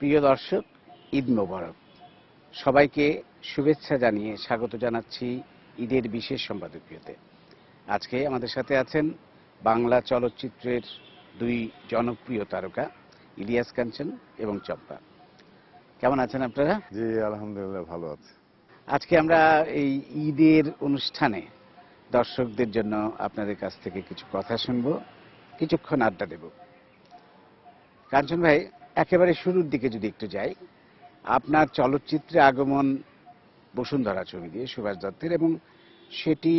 প্রিয় দর্শক, ঈদ মোবারক। সবাইকে শুভেচ্ছা জানিয়ে স্বাগত জানাচ্ছি ঈদের বিশেষ সম্পাদকীয়তে। আজকে আমাদের সাথে আছেন বাংলা চলচ্চিত্রের দুই জনপ্রিয় তারকা ইলিয়াস কাঞ্চন এবং চম্পা। কেমন আছেন আপনারা? জি, আলহামদুলিল্লাহ ভালো আছি। আজকে আমরা এই ঈদের অনুষ্ঠানে দর্শকদের জন্য আপনাদের কাছ থেকে কিছু কথা শুনবো, কিছুক্ষণ আড্ডা দেব। কাঞ্চন ভাই, একেবারে শুরুর দিকে যদি একটু যাই, আপনার চলচ্চিত্রে আগমন বসুন্ধরা ছবি দিয়ে সুভাষ দত্তের, এবং সেটি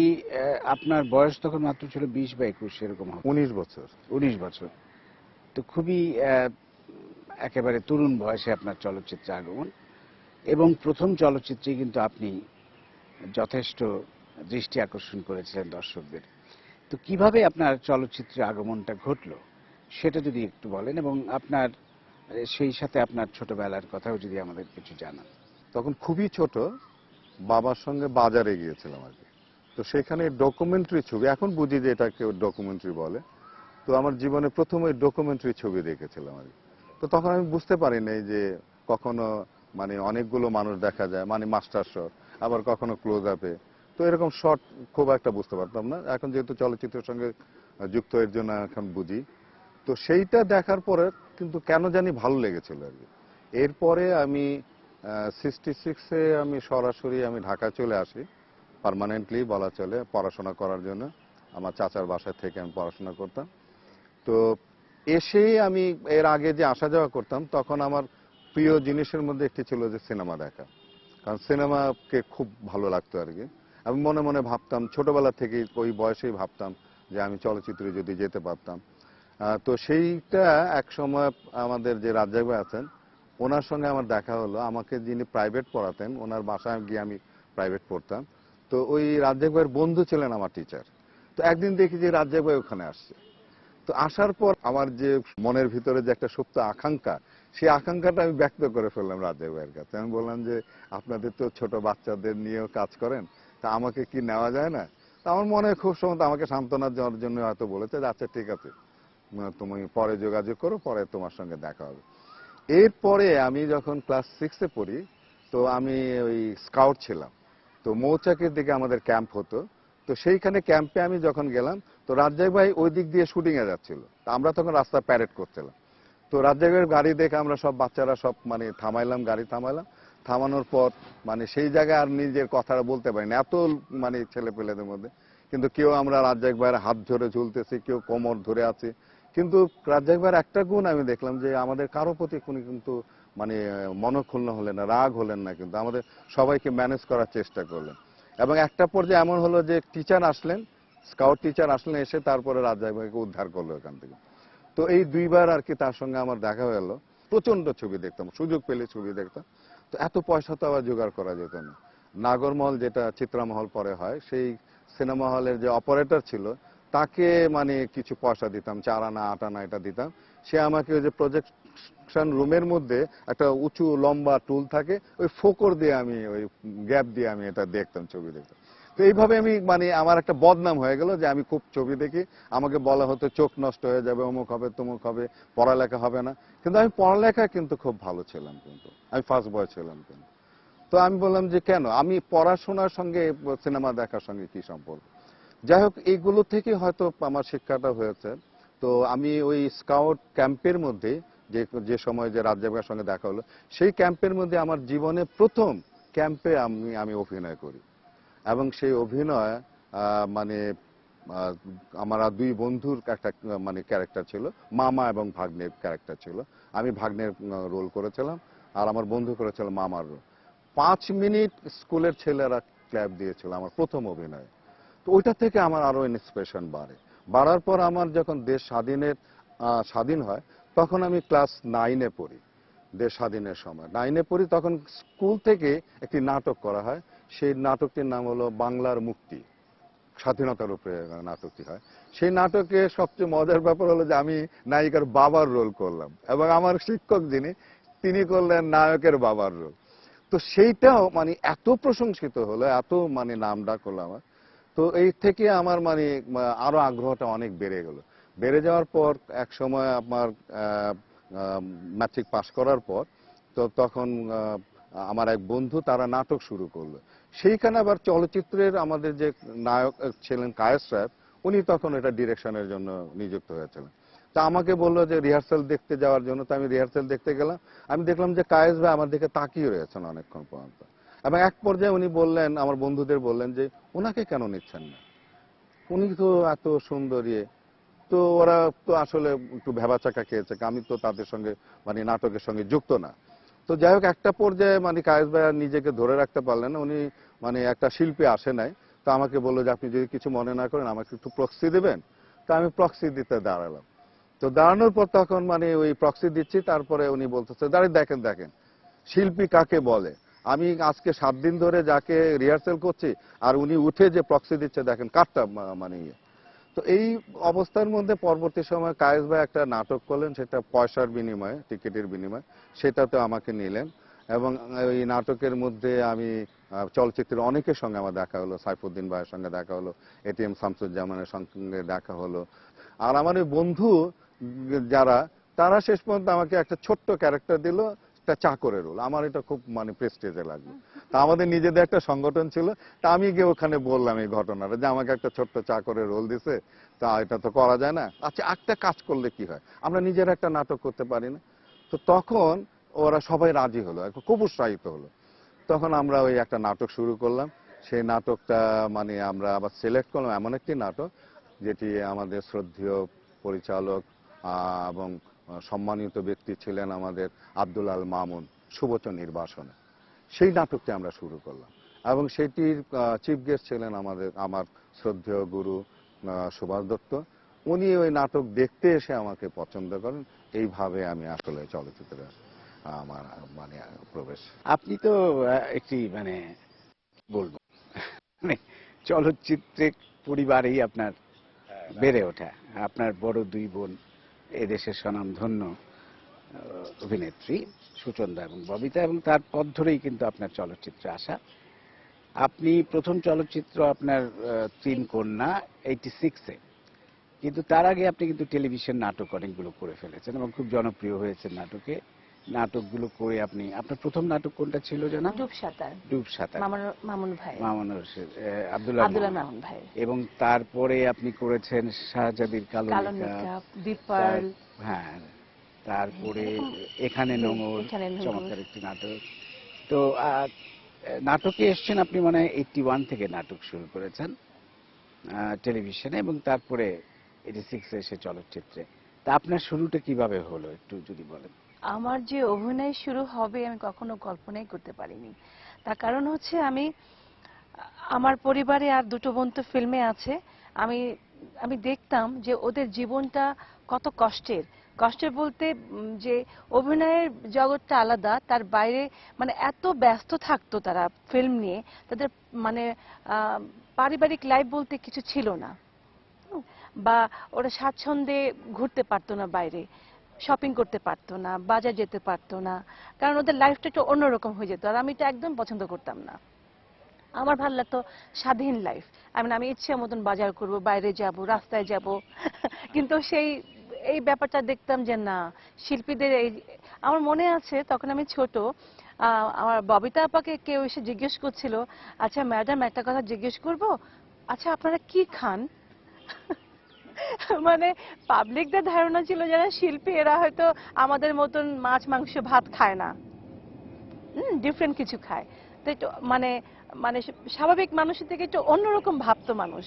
আপনার বয়স তখন মাত্র ছিল 20 বা 21 এরকম হবে। 19 বছর। 19 বছর। তো খুবই একেবারে তরুণ বয়সে আপনার চলচ্চিত্রে আগমন, এবং প্রথম চলচ্চিত্রে কিন্তু আপনি যথেষ্ট দৃষ্টি আকর্ষণ করেছিলেন দর্শকদের। তো কিভাবে আপনার চলচ্চিত্রে আগমনটা ঘটলো সেটা যদি একটু বলেন, এবং আপনার সেই সাথে আপনার ছোটবেলার কথাও যদি আমাদের কিছু জানান। তখন খুবই ছোট, বাবার সঙ্গে বাজারে গিয়েছিলাম আর কি। তো সেখানে ডকুমেন্টারি ছবি, এখন বুঝি যে এটাকে ডকুমেন্টারি বলে। তো আমার জীবনে প্রথম ওই ডকুমেন্টারি ছবি দেখেছিলাম আর কি। তো তখন আমি বুঝতে পারিনি যে কখনো মানে অনেকগুলো মানুষ দেখা যায়, মানে মাস্টার শট, আবার কখনো ক্লোজ আপে। তো এরকম শট খুব একটা বুঝতে পারতাম না। এখন যেহেতু চলচ্চিত্রের সঙ্গে যুক্ত, এর জন্য এখন বুঝি। তো সেইটা দেখার পরে কিন্তু কেন জানি ভালো লেগেছিল আর কি। এরপরে আমি 66-এ আমি সরাসরি ঢাকা চলে আসি, পার্মানেন্টলি বলা চলে, পড়াশোনা করার জন্য। আমার চাচার বাসায় থেকে আমি পড়াশোনা করতাম। তো এসেই আমি এর আগে যে আসা যাওয়া করতাম, তখন আমার প্রিয় জিনিসের মধ্যে একটি ছিল যে সিনেমা দেখা। কারণ সিনেমাকে খুব ভালো লাগতো আর কি। আমি মনে মনে ভাবতাম, ছোটবেলা থেকে ওই বয়সেই ভাবতাম যে আমি চলচ্চিত্রে যদি যেতে পারতাম। তো সেইটা এক সময় আমাদের যে রাজ্জাক ভাই আছেন, ওনার সঙ্গে আমার দেখা হলো। আমাকে যিনি প্রাইভেট পড়াতেন, ওনার বাসায় গিয়ে আমি প্রাইভেট পড়তাম। তো ওই রাজ্জাক ভাইয়ের বন্ধু ছিলেন আমার টিচার। তো একদিন দেখি যে রাজ্জাক ভাই ওখানে আসছে। তো আসার পর আমার যে মনের ভিতরে যে একটা সুপ্ত আকাঙ্ক্ষা, সেই আকাঙ্ক্ষাটা আমি ব্যক্ত করে ফেললাম রাজ্জাক ভাইয়ের কাছে। আমি বললাম যে আপনাদের তো ছোট বাচ্চাদের নিয়েও কাজ করেন, তা আমাকে কি নেওয়া যায় না? তা আমার মনে খুব সম্ভবত আমাকে সান্ত্বনা দেওয়ার জন্য হয়তো বলেছে যে আচ্ছা ঠিক আছে, তুমি পরে যোগাযোগ করো, পরে তোমার সঙ্গে দেখা হবে। এরপরে আমি যখন ক্লাস 6-এ পড়ি, তো আমি ওই স্কাউট ছিলাম। তো মৌচাকের দিকে আমাদের ক্যাম্প হতো। তো সেইখানে ক্যাম্পে আমি যখন গেলাম, তো রাজ্জাক ভাই ওই দিক দিয়ে শুটিং এ যাচ্ছিল। তা আমরা তখন রাস্তা প্যারেড করছিলাম। তো রাজ্জাক ভাইয়ের গাড়ি দেখে আমরা সব বাচ্চারা সব থামাইলাম, গাড়ি থামাইলাম। থামানোর পর সেই জায়গায় আর নিজের কথাটা বলতে পারি না, এত ছেলে পেলেদের মধ্যে। কিন্তু কেউ আমরা রাজ্জাক ভাইয়ের হাত ধরে ঝুলতেছি, কেউ কোমর ধরে আছে। কিন্তু রাজ্জাক ভাইয়ের একটা গুণ আমি দেখলাম যে আমাদের কারো প্রতি কোনো কিন্তু মনক্ষুণ্ণ হলেন না, রাগ হলেন না, কিন্তু আমাদের সবাইকে ম্যানেজ করার চেষ্টা করলেন। এবং একটা পর্যায়ে এমন হলো যে টিচার আসলেন, স্কাউট টিচার আসলেন, এসে তারপরে রাজ্জাক ভাইকে উদ্ধার করলো এখান থেকে। তো এই দুইবার আর কি তার সঙ্গে আমার দেখা হয়ে গেল। প্রচন্ড ছবি দেখতাম, সুযোগ পেলে ছবি দেখতাম। তো এত পয়সা তো আবার জোগাড় করা যেত না। নাগরমহল, যেটা চিত্রামহল পরে হয়, সেই সিনেমা হলের যে অপারেটর ছিল, তাকে কিছু পয়সা দিতাম, 4 আনা 8 আনা এটা দিতাম। সে আমাকে ওই যে প্রজেকশন রুমের মধ্যে একটা উঁচু লম্বা টুল থাকে, ওই ফোকর দিয়ে আমি ওই গ্যাপ দিয়ে আমি এটা দেখতাম, ছবি দেখতাম। তো এইভাবে আমি আমার একটা বদনাম হয়ে গেল যে আমি খুব ছবি দেখি। আমাকে বলা হতো চোখ নষ্ট হয়ে যাবে, অমুক হবে তমুক হবে, পড়ালেখা হবে না। কিন্তু আমি পড়ালেখা কিন্তু খুব ভালো ছিলাম, কিন্তু আমি ফার্স্ট বয় ছিলাম। কিন্তু তো আমি বললাম যে কেন, আমি পড়াশোনার সঙ্গে সিনেমা দেখার সঙ্গে কি সম্পর্ক? যাই হোক, এইগুলো থেকে হয়তো আমার শিক্ষাটা হয়েছে। তো আমি ওই স্কাউট ক্যাম্পের মধ্যে যে যে সময় যে রাজ্জাক ভাইয়ের সঙ্গে দেখা হলো, সেই ক্যাম্পের মধ্যে আমার জীবনে প্রথম ক্যাম্পে আমি অভিনয় করি। এবং সেই অভিনয় মানে আমার দুই বন্ধুর একটা ক্যারেক্টার ছিল, মামা এবং ভাগ্নের ক্যারেক্টার ছিল। আমি ভাগ্নের রোল করেছিলাম, আর আমার বন্ধু করেছিল মামার রোল। 5 মিনিট স্কুলের ছেলেরা ক্ল্যাপ দিয়েছিল আমার প্রথম অভিনয়। তো ওইটা থেকে আমার আরো ইন্সপিরেশন বাড়ার পর আমার যখন দেশ স্বাধীন হয়, তখন আমি ক্লাস 9-এ পড়ি। দেশ স্বাধীনের সময় 9-এ পড়ি, তখন স্কুল থেকে একটি নাটক করা হয়। সেই নাটকটির নাম হলো বাংলার মুক্তি, স্বাধীনতার উপরে নাটকটি হয়। সেই নাটকে সবচেয়ে মজার ব্যাপার হলো যে আমি নায়িকার বাবার রোল করলাম, এবং আমার শিক্ষক যিনি, তিনি করলেন নায়কের বাবার রোল। তো সেইটাও এত প্রশংসিত হলো, এত নাম ডাক হলো আমার। তো এই থেকে আমার আরো আগ্রহটা অনেক বেড়ে গেল। বেড়ে যাওয়ার পর এক সময় আমার ম্যাট্রিক পাশ করার পর তো তখন আমার এক বন্ধু তারা নাটক শুরু করলো। সেইখানে আবার চলচ্চিত্রের আমাদের যে নায়ক ছিলেন কায়েস সাহেব, উনি তখন এটা ডিরেকশনের জন্য নিযুক্ত হয়েছিলেন। তা আমাকে বললো যে রিহার্সাল দেখতে যাওয়ার জন্য। তো আমি রিহার্সাল দেখতে গেলাম। আমি দেখলাম যে কায়েস ভাই আমার দিকে তাকিয়ে রয়েছেন অনেকক্ষণ পর্যন্ত, এবং এক পর্যায়ে উনি বললেন, আমার বন্ধুদের বললেন যে ওনাকে কেন নিচ্ছেন না, উনি তো এত সুন্দর ইয়ে। তো ওরা তো আসলে একটু ভেবাচাকা খেয়েছে, আমি তো তাদের সঙ্গে মানে নাটকের সঙ্গে যুক্ত না। তো যাই হোক, একটা পর্যায়ে মানে কায়েস ভাই আর নিজেকে ধরে রাখতে পারলেন না, উনি মানে একটা শিল্পী আসে নাই। তো আমাকে বললো যে আপনি যদি কিছু মনে না করেন আমাকে একটু প্রক্সি দেবেন। তো আমি প্রক্সি দিতে দাঁড়ালাম। তো দাঁড়ানোর পর তখন মানে ওই প্রক্সি দিচ্ছি, তারপরে উনি বলতেছে দাঁড়িয়ে দেখেন দেখেন শিল্পী কাকে বলে। আমি আজকে 7 দিন ধরে যাকে রিহার্সেল করছি, আর উনি উঠে যে প্রক্সি দিচ্ছে দেখেন কারটা মানে ইয়ে। তো এই অবস্থার মধ্যে পরবর্তী সময় কায়েস ভাই একটা নাটক করলেন, সেটা পয়সার বিনিময়ে, টিকিটের বিনিময়ে, সেটাতে আমাকে নিলেন। এবং এই নাটকের মধ্যে আমি চলচ্চিত্রের অনেকের সঙ্গে আমার দেখা হলো, সাইফুদ্দিন ভাইয়ের সঙ্গে দেখা হলো, এটিএম শামসুজ্জামানের সঙ্গে দেখা হলো। আর আমার এই বন্ধু যারা, তারা শেষ পর্যন্ত আমাকে একটা ছোট্ট ক্যারেক্টার দিল, একটা চাকরের রোল। আমার এটা খুব মানে প্রেস্টিজে লাগলো। তা আমাদের নিজেদের একটা সংগঠন ছিল, তা আমি গিয়ে ওখানে বললাম এই ঘটনাটা, যে আমাকে একটা ছোট্ট চাকরের রোল দিছে, তা এটা তো করা যায় না। আচ্ছা, একটা কাজ করলে কি হয়, আমরা নিজের একটা নাটক করতে পারি না? তো তখন ওরা সবাই রাজি হলো, খুব উৎসাহিত হলো। তখন আমরা ওই একটা নাটক শুরু করলাম। সেই নাটকটা মানে আমরা আবার সিলেক্ট করলাম, এমন একটি নাটক যেটি আমাদের শ্রদ্ধেয় পরিচালক এবং সম্মানিত ব্যক্তি ছিলেন আমাদের আব্দুল আল মামুন, শুভচ নির্বাসনে। সেই নাটকটি আমরা শুরু করলাম, এবং সেটির চিফ গেস্ট ছিলেন আমার শ্রদ্ধেয় গুরু সুভাষ দত্ত। উনি ওই নাটক দেখতে এসে আমাকে পছন্দ করেন। এইভাবে আমি আসলে চলচ্চিত্রে আমার মানে প্রবেশ। আপনি তো একটি মানে কি বলবো, মানে চলচ্চিত্রে পরিবারেই আপনার বেড়ে ওঠা। আপনার বড় 2 বোন এদেশের স্বনামধন্য অভিনেত্রী সুচন্দা এবং ববিতা, এবং তার পথ ধরেই কিন্তু আপনার চলচ্চিত্রে আসা। আপনি প্রথম চলচ্চিত্র আপনার 3 কন্যা 86-এ, কিন্তু তার আগে আপনি কিন্তু টেলিভিশন নাটক অনেকগুলো করে ফেলেছেন এবং খুব জনপ্রিয় হয়েছে নাটকে। নাটকগুলো করে আপনি, আপনার প্রথম নাটক কোনটা ছিল জানা? ডুব সাঁতার, মামুন ভাই, মামুন হোসেন, আব্দুল্লাহ মামুন ভাই। এবং তারপরে আপনি করেছেন শাহজাদির কালো কালো মেকআপ, মেকআপ, বিপার্ল, হ্যাঁ, তারপরে এখানে নোঙর, চমৎকার একটি নাটক। তো নাটকে এসছেন আপনি মানে 81 থেকে নাটক শুরু করেছেন টেলিভিশনে, এবং তারপরে 86-এ এসে চলচ্চিত্রে। তা আপনার শুরুটা কিভাবে হলো একটু যদি বলেন। আমার যে অভিনয় শুরু হবে আমি কখনো কল্পনাই করতে পারিনি। তার কারণ হচ্ছে আমার পরিবারে আর 2টো বোন তো ফিল্মে আছে। আমি আমি দেখতাম যে ওদের জীবনটা কত কষ্টের। কষ্টের বলতে যে অভিনয়ের জগৎটা আলাদা, তার বাইরে মানে এত ব্যস্ত থাকতো তারা ফিল্ম নিয়ে, তাদের মানে পারিবারিক লাইফ বলতে কিছু ছিল না। বা ওরা স্বাচ্ছন্দ্যে ঘুরতে পারতো না, বাইরে শপিং করতে পারতো না, বাজার যেতে পারতো না, কারণ ওদের লাইফটা একটু অন্যরকম হয়ে যেত। আর আমি এটা একদম পছন্দ করতাম না। আমার ভালো লাগতো স্বাধীন লাইফ। আমি ইচ্ছে মতন বাজার করব, বাইরে যাব, রাস্তায় যাব। কিন্তু এই ব্যাপারটা দেখতাম যে না, শিল্পীদের আমার মনে আছে তখন আমি ছোট, আমার ববিতা আপাকে কেউ এসে জিজ্ঞেস করছিল, আচ্ছা ম্যাডাম একটা কথা জিজ্ঞেস করব, আচ্ছা আপনারা কি খান? মানে পাবলিকদের ধারণা ছিল যারা শিল্পী এরা হয়তো আমাদের মতন মাছ মাংস ভাত খায় না, ডিফারেন্ট কিছু খায়। তো একটু মানে মানে স্বাভাবিক মানুষের থেকে একটু অন্যরকম ভাবতো মানুষ।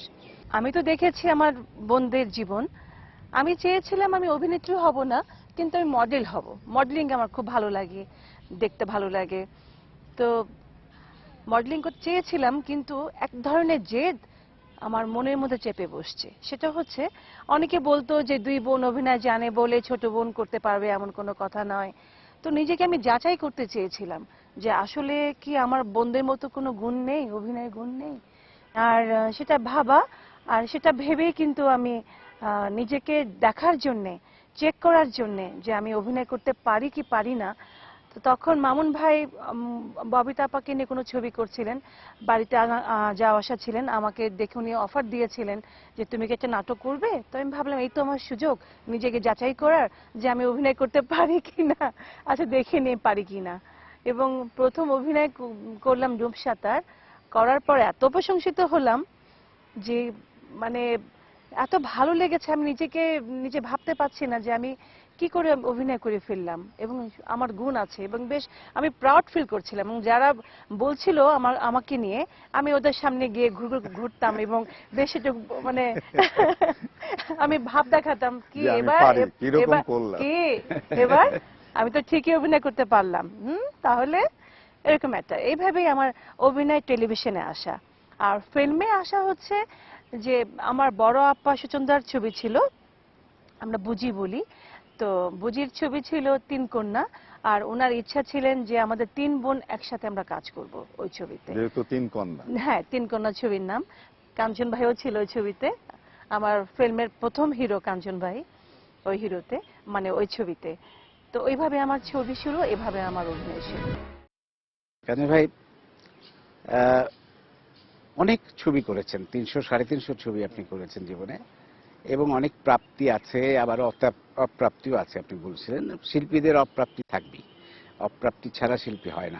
আমি তো দেখেছি আমার বোনদের জীবন। আমি চেয়েছিলাম আমি অভিনেত্রী হব না, কিন্তু আমি মডেল হব। মডেলিং আমার খুব ভালো লাগে, দেখতে ভালো লাগে। তো মডেলিং করতে চেয়েছিলাম, কিন্তু এক ধরনের জেদ আমার মনের মধ্যে চেপে বসছে। সেটা হচ্ছে, অনেকে বলতো যে 2 বোন অভিনয় জানে বলে ছোট বোন করতে পারবে, এমন কোনো কথা নয়। তো নিজেকে আমি যাচাই করতে চেয়েছিলাম যে আসলে কি আমার বোনদের মতো কোনো গুণ নেই, অভিনয়ের গুণ নেই। আর সেটা ভাবা, আর সেটা ভেবেই কিন্তু আমি নিজেকে দেখার জন্যে, চেক করার জন্যে যে আমি অভিনয় করতে পারি কি পারি না, তো তো তখন মামুন ভাই ববিতা আপাকে নিয়ে কোনো ছবি করছিলেন, বাড়িতে যাওয়া আসা ছিলেন, আমাকে দেখে উনি অফার দিয়েছিলেন যে তুমি কি একটা নাটক করবে। তো আমি ভাবলাম এই তো আমার সুযোগ নিজেকে যাচাই করার যে আমি অভিনয় করতে পারি কিনা, আচ্ছা দেখে নিয়ে পারি কিনা। এবং প্রথম অভিনয় করলাম রূপসাতার, করার পর এত প্রশংসিত হলাম যে মানে এত ভালো লেগেছে, আমি নিজে ভাবতে পারছি না যে আমি কি করে অভিনয় করে ফেললাম এবং আমার গুণ আছে, এবং বেশ আমি প্রাউড ফিল করছিলাম। এবং যারা বলছিল আমাকে নিয়ে, আমি ওদের সামনে গিয়ে ঘুরতাম এবং বেশ একটু মানে আমি ভাব দেখাতাম কি যে আমি এবার পারি, কিরকম এবার করলাম। কি এবার আমি তো ঠিকই অভিনয় করতে পারলাম। তাহলে এরকম একটা, এইভাবেই আমার অভিনয় টেলিভিশনে আসা। আর ফিল্মে আসা হচ্ছে যে আমার বড় আপা সুচন্দার ছবি ছিল, আমরা বুঝি বলি, তো বুঝির ছবি ছিল তিন কন্যা, আর ওনার ইচ্ছা ছিলেন যে আমাদের তিন বোন একসাথে আমরা কাজ করব ওই ছবিতে। যেহেতু 3 কন্যা। হ্যাঁ, তিন কন্যা ছবির নাম। কাঞ্চন ভাইও ছিল ওই ছবিতে, আমার ফিল্মের প্রথম হিরো কাঞ্চন ভাই ওই হিরোতে, মানে ওই ছবিতে। তো ওইভাবে আমার ছবি শুরু, এভাবে আমার অভিনয় শুরু। কাঞ্চন ভাই আহ, অনেক ছবি করেছেন, 300-350 ছবি আপনি করেছেন জীবনে, এবং অনেক প্রাপ্তি আছে, আবার অপ্রাপ্তিও আছে। আপনি বলছিলেন শিল্পীদের অপ্রাপ্তি থাকবেই, অপ্রাপ্তি ছাড়া শিল্পী হয় না।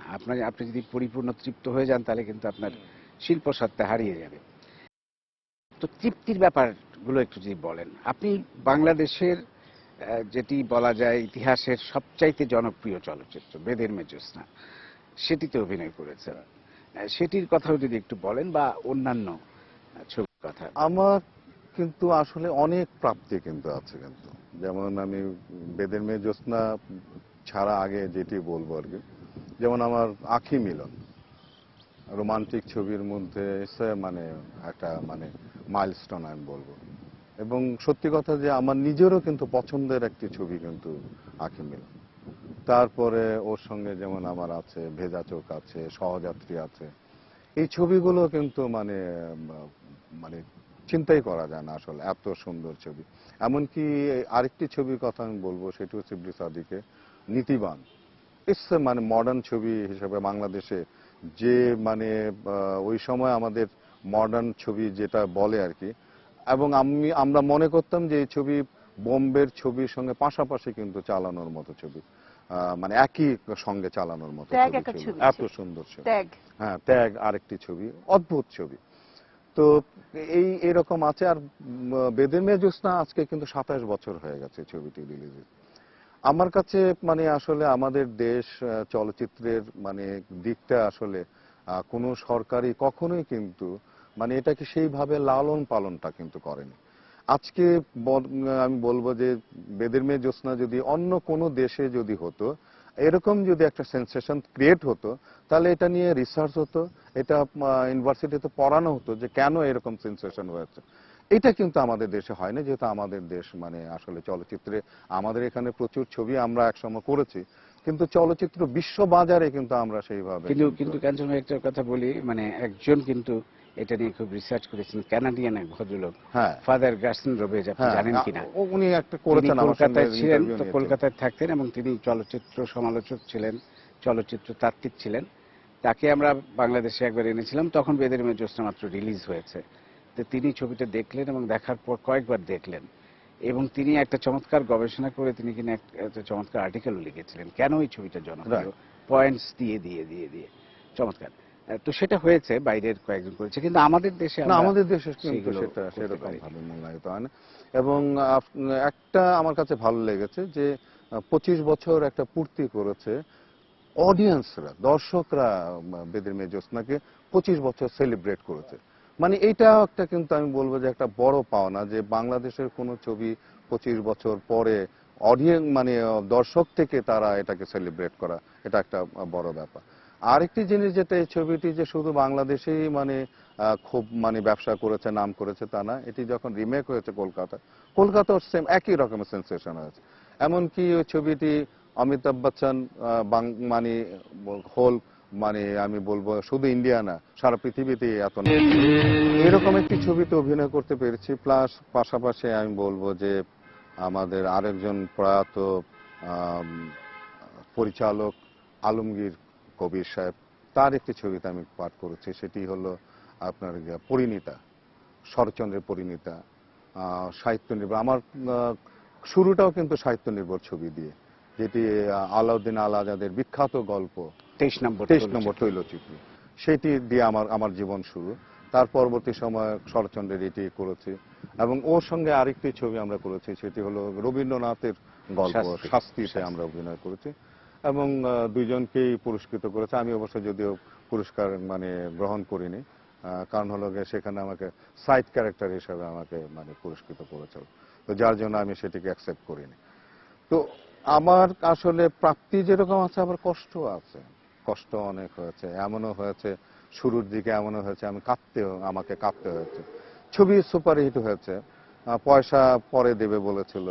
আপনি যদি পরিপূর্ণ তৃপ্ত হয়ে যান তাহলে কিন্তু আপনার শিল্প সত্তা হারিয়ে যাবে। তো তৃপ্তির ব্যাপারগুলো একটু যদি বলেন। আপনি বাংলাদেশের যেটি বলা যায় ইতিহাসের সবচাইতে জনপ্রিয় চলচ্চিত্র বেদের মেয়ে জ্যোৎস্না, সেটিতে অভিনয় করেছেন, সেটির কথাও যদি একটু বলেন, বা অন্যান্য ছবির কথা। আমার কিন্তু আসলে অনেক প্রাপ্তি কিন্তু আছে কিন্তু, যেমন আমি বেদের মেয়ে জ্যোৎস্না ছাড়া আগে যেটি বলবো আর কি, যেমন আমার আঁখি মিলন রোমান্টিক ছবির মধ্যে মানে একটা মানে মাইলস্টোন আমি বলবো। এবং সত্যি কথা যে আমার নিজেরও কিন্তু পছন্দের একটি ছবি কিন্তু আঁখি মিলন। তারপরে ওর সঙ্গে যেমন আমার আছে ভেজা চোখ আছে, সহযাত্রী আছে। এই ছবিগুলো কিন্তু মানে মানে চিন্তাই করা যায় না আসলে, এত সুন্দর ছবি। এমনকি আরেকটি ছবির কথা আমি বলবো, সেটি হচ্ছে ইবনে সাদিকে নীতিবান। ইটস মানে মডার্ন ছবি হিসেবে বাংলাদেশে যে মানে ওই সময় আমাদের মডার্ন ছবি যেটা বলে আর কি। এবং আমরা মনে করতাম যে এই ছবি বোম্বের ছবির সঙ্গে পাশাপাশি কিন্তু চালানোর মতো ছবি, মানে একই সঙ্গে চালানোর মতো ত্যাগ ছবি একটা ছিল, ছবি এত ছিল। সুন্দর ছবি। ত্যাগ। হ্যাঁ, ত্যাগ আরেকটি ছবি, অদ্ভুত ছবি। তো এরকম আছে। আর বেদের মেয়ে জ্যোৎস্না আজকে কিন্তু 27 বছর হয়ে গেছে ছবিটি রিলিজে। আমার কাছে মানে আসলে আমাদের দেশ চলচ্চিত্রের মানে দিকটা আসলে কোনো সরকারি কখনোই কিন্তু মানে এটাকে সেইভাবে লালন পালনটা কিন্তু করেনি। আজকে আমি বলবো যে বেদের মেয়ে জ্যোৎস্না যদি অন্য কোনো দেশে যদি হতো, এরকম যদি একটা সেন্সেশন ক্রিয়েট হতো, তাহলে এটা নিয়ে রিসার্চ হতো, এটা ইউনিভার্সিটিতে পড়ানো হতো যে কেন এরকম সেন্সেশন হয়েছে। এটা কিন্তু আমাদের দেশে হয় না, যেহেতু আমাদের দেশ মানে আসলে চলচ্চিত্রে আমাদের এখানে প্রচুর ছবি আমরা একসময় করেছি, কিন্তু চলচ্চিত্র বিশ্ব বাজারে কিন্তু আমরা সেইভাবে কিন্তু কিন্তু কাঞ্চন ভাই একটা কথা বলি, মানে একজন কিন্তু এটা নিয়ে খুব রিসার্চ করেছেন, কানাডিয়ান এক ভদ্রলোক, হ্যাঁ ফাদার গার্সন রোবেজ, আপনি হ্যাঁ জানেন কিনা? উনি একটা তিনি করেছেন আমার সঙ্গে কলকাতায় ছিলেন, ইন্টারভিউ তো নিয়েছেন। কলকাতায় থাকতেন, এবং তিনি চলচ্চিত্র সমালোচক ছিলেন, চলচ্চিত্র তাত্ত্বিক ছিলেন। তাকে আমরা বাংলাদেশে একবার এনেছিলাম, তখন বেদের মেয়ে জ্যোৎস্না মাত্র রিলিজ হয়েছে। তো তিনি ছবিটা দেখলেন এবং দেখার পর কয়েকবার দেখলেন, এবং তিনি একটা চমৎকার গবেষণা করে তিনি কিনা একটা চমৎকার আর্টিকেলও লিখেছিলেন কেন এই ছবিটা জনপ্রিয়, পয়েন্টস দিয়ে দিয়ে দিয়ে দিয়ে চমৎকার। তো সেটা হয়েছে, বাইরের কয়েকজন করেছে, কিন্তু আমাদের দেশে না, আমরা আমাদের দেশে কিন্তু সেইগুলো সেটা করতে সেরকম পারি। ভাবে মূল্যায়িত হয় না। এবং একটা আমার কাছে ভালো লেগেছে যে 25 বছর একটা পূর্তি করেছে অডিয়েন্সরা, দর্শকরা বেদের মেয়ে জ্যোৎস্নাকে 25 বছর সেলিব্রেট করেছে। মানে এইটাও একটা কিন্তু আমি বলবো যে একটা বড় পাওনা, যে বাংলাদেশের কোনো ছবি 25 বছর পরে অডিয়েন্স মানে দর্শক থেকে তারা এটাকে সেলিব্রেট করা, এটা একটা বড় ব্যাপার। আরেকটি জিনিস যেটা, এই ছবিটি যে শুধু বাংলাদেশেই মানে খুব মানে ব্যবসা করেছে, নাম করেছে তা না, এটি যখন রিমেক হয়েছে কলকাতাও সেম একই রকমের সেন্সেশন হয়েছে। এমনকি ওই ছবিটি অমিতাভ বচ্চন মানে হোল মানে আমি বলবো শুধু ইন্ডিয়া না, সারা পৃথিবীতে এত না এরকম একটি ছবিতে অভিনয় করতে পেরেছি। প্লাস পাশাপাশি আমি বলবো যে আমাদের আরেকজন প্রয়াত আম, পরিচালক আলমগীর কবির সাহেব, তার একটি ছবিতে আমি পাঠ করেছি, সেটি হলো আপনার পরিণীতা, শরৎচন্দ্রের পরিণীতা, সাহিত্য নির্ভর। আমার শুরুটাও কিন্তু সাহিত্য নির্ভর ছবি দিয়ে, যেটি আলাউদ্দিন আল আজাদের বিখ্যাত গল্প 23 নম্বর তৈলচিত্র, সেটি দিয়ে আমার জীবন শুরু। তার পরবর্তী সময় শরৎচন্দ্রের এটি করেছি, এবং ওর সঙ্গে আরেকটি ছবি আমরা করেছি, সেটি হলো রবীন্দ্রনাথের গল্প শাস্তিতে আমরা অভিনয় করেছি, এবং দুইজনকেই পুরস্কৃত করেছে। আমি অবশ্য যদিও পুরস্কার গ্রহণ করিনি, কারণ হলো গিয়ে সেখানে আমাকে সাইড ক্যারেক্টার হিসেবে আমাকে পুরস্কৃত করেছিল, তো যার জন্য আমি সেটিকে অ্যাকসেপ্ট করিনি। তো আমার আসলে প্রাপ্তি যেরকম আছে, আবার কষ্ট আছে, কষ্ট অনেক হয়েছে। এমনও হয়েছে শুরুর দিকে, এমনও হয়েছে আমাকে কাঁদতে হয়েছে। ছবি সুপারহিট হয়েছে, পয়সা পরে দেবে বলেছিল,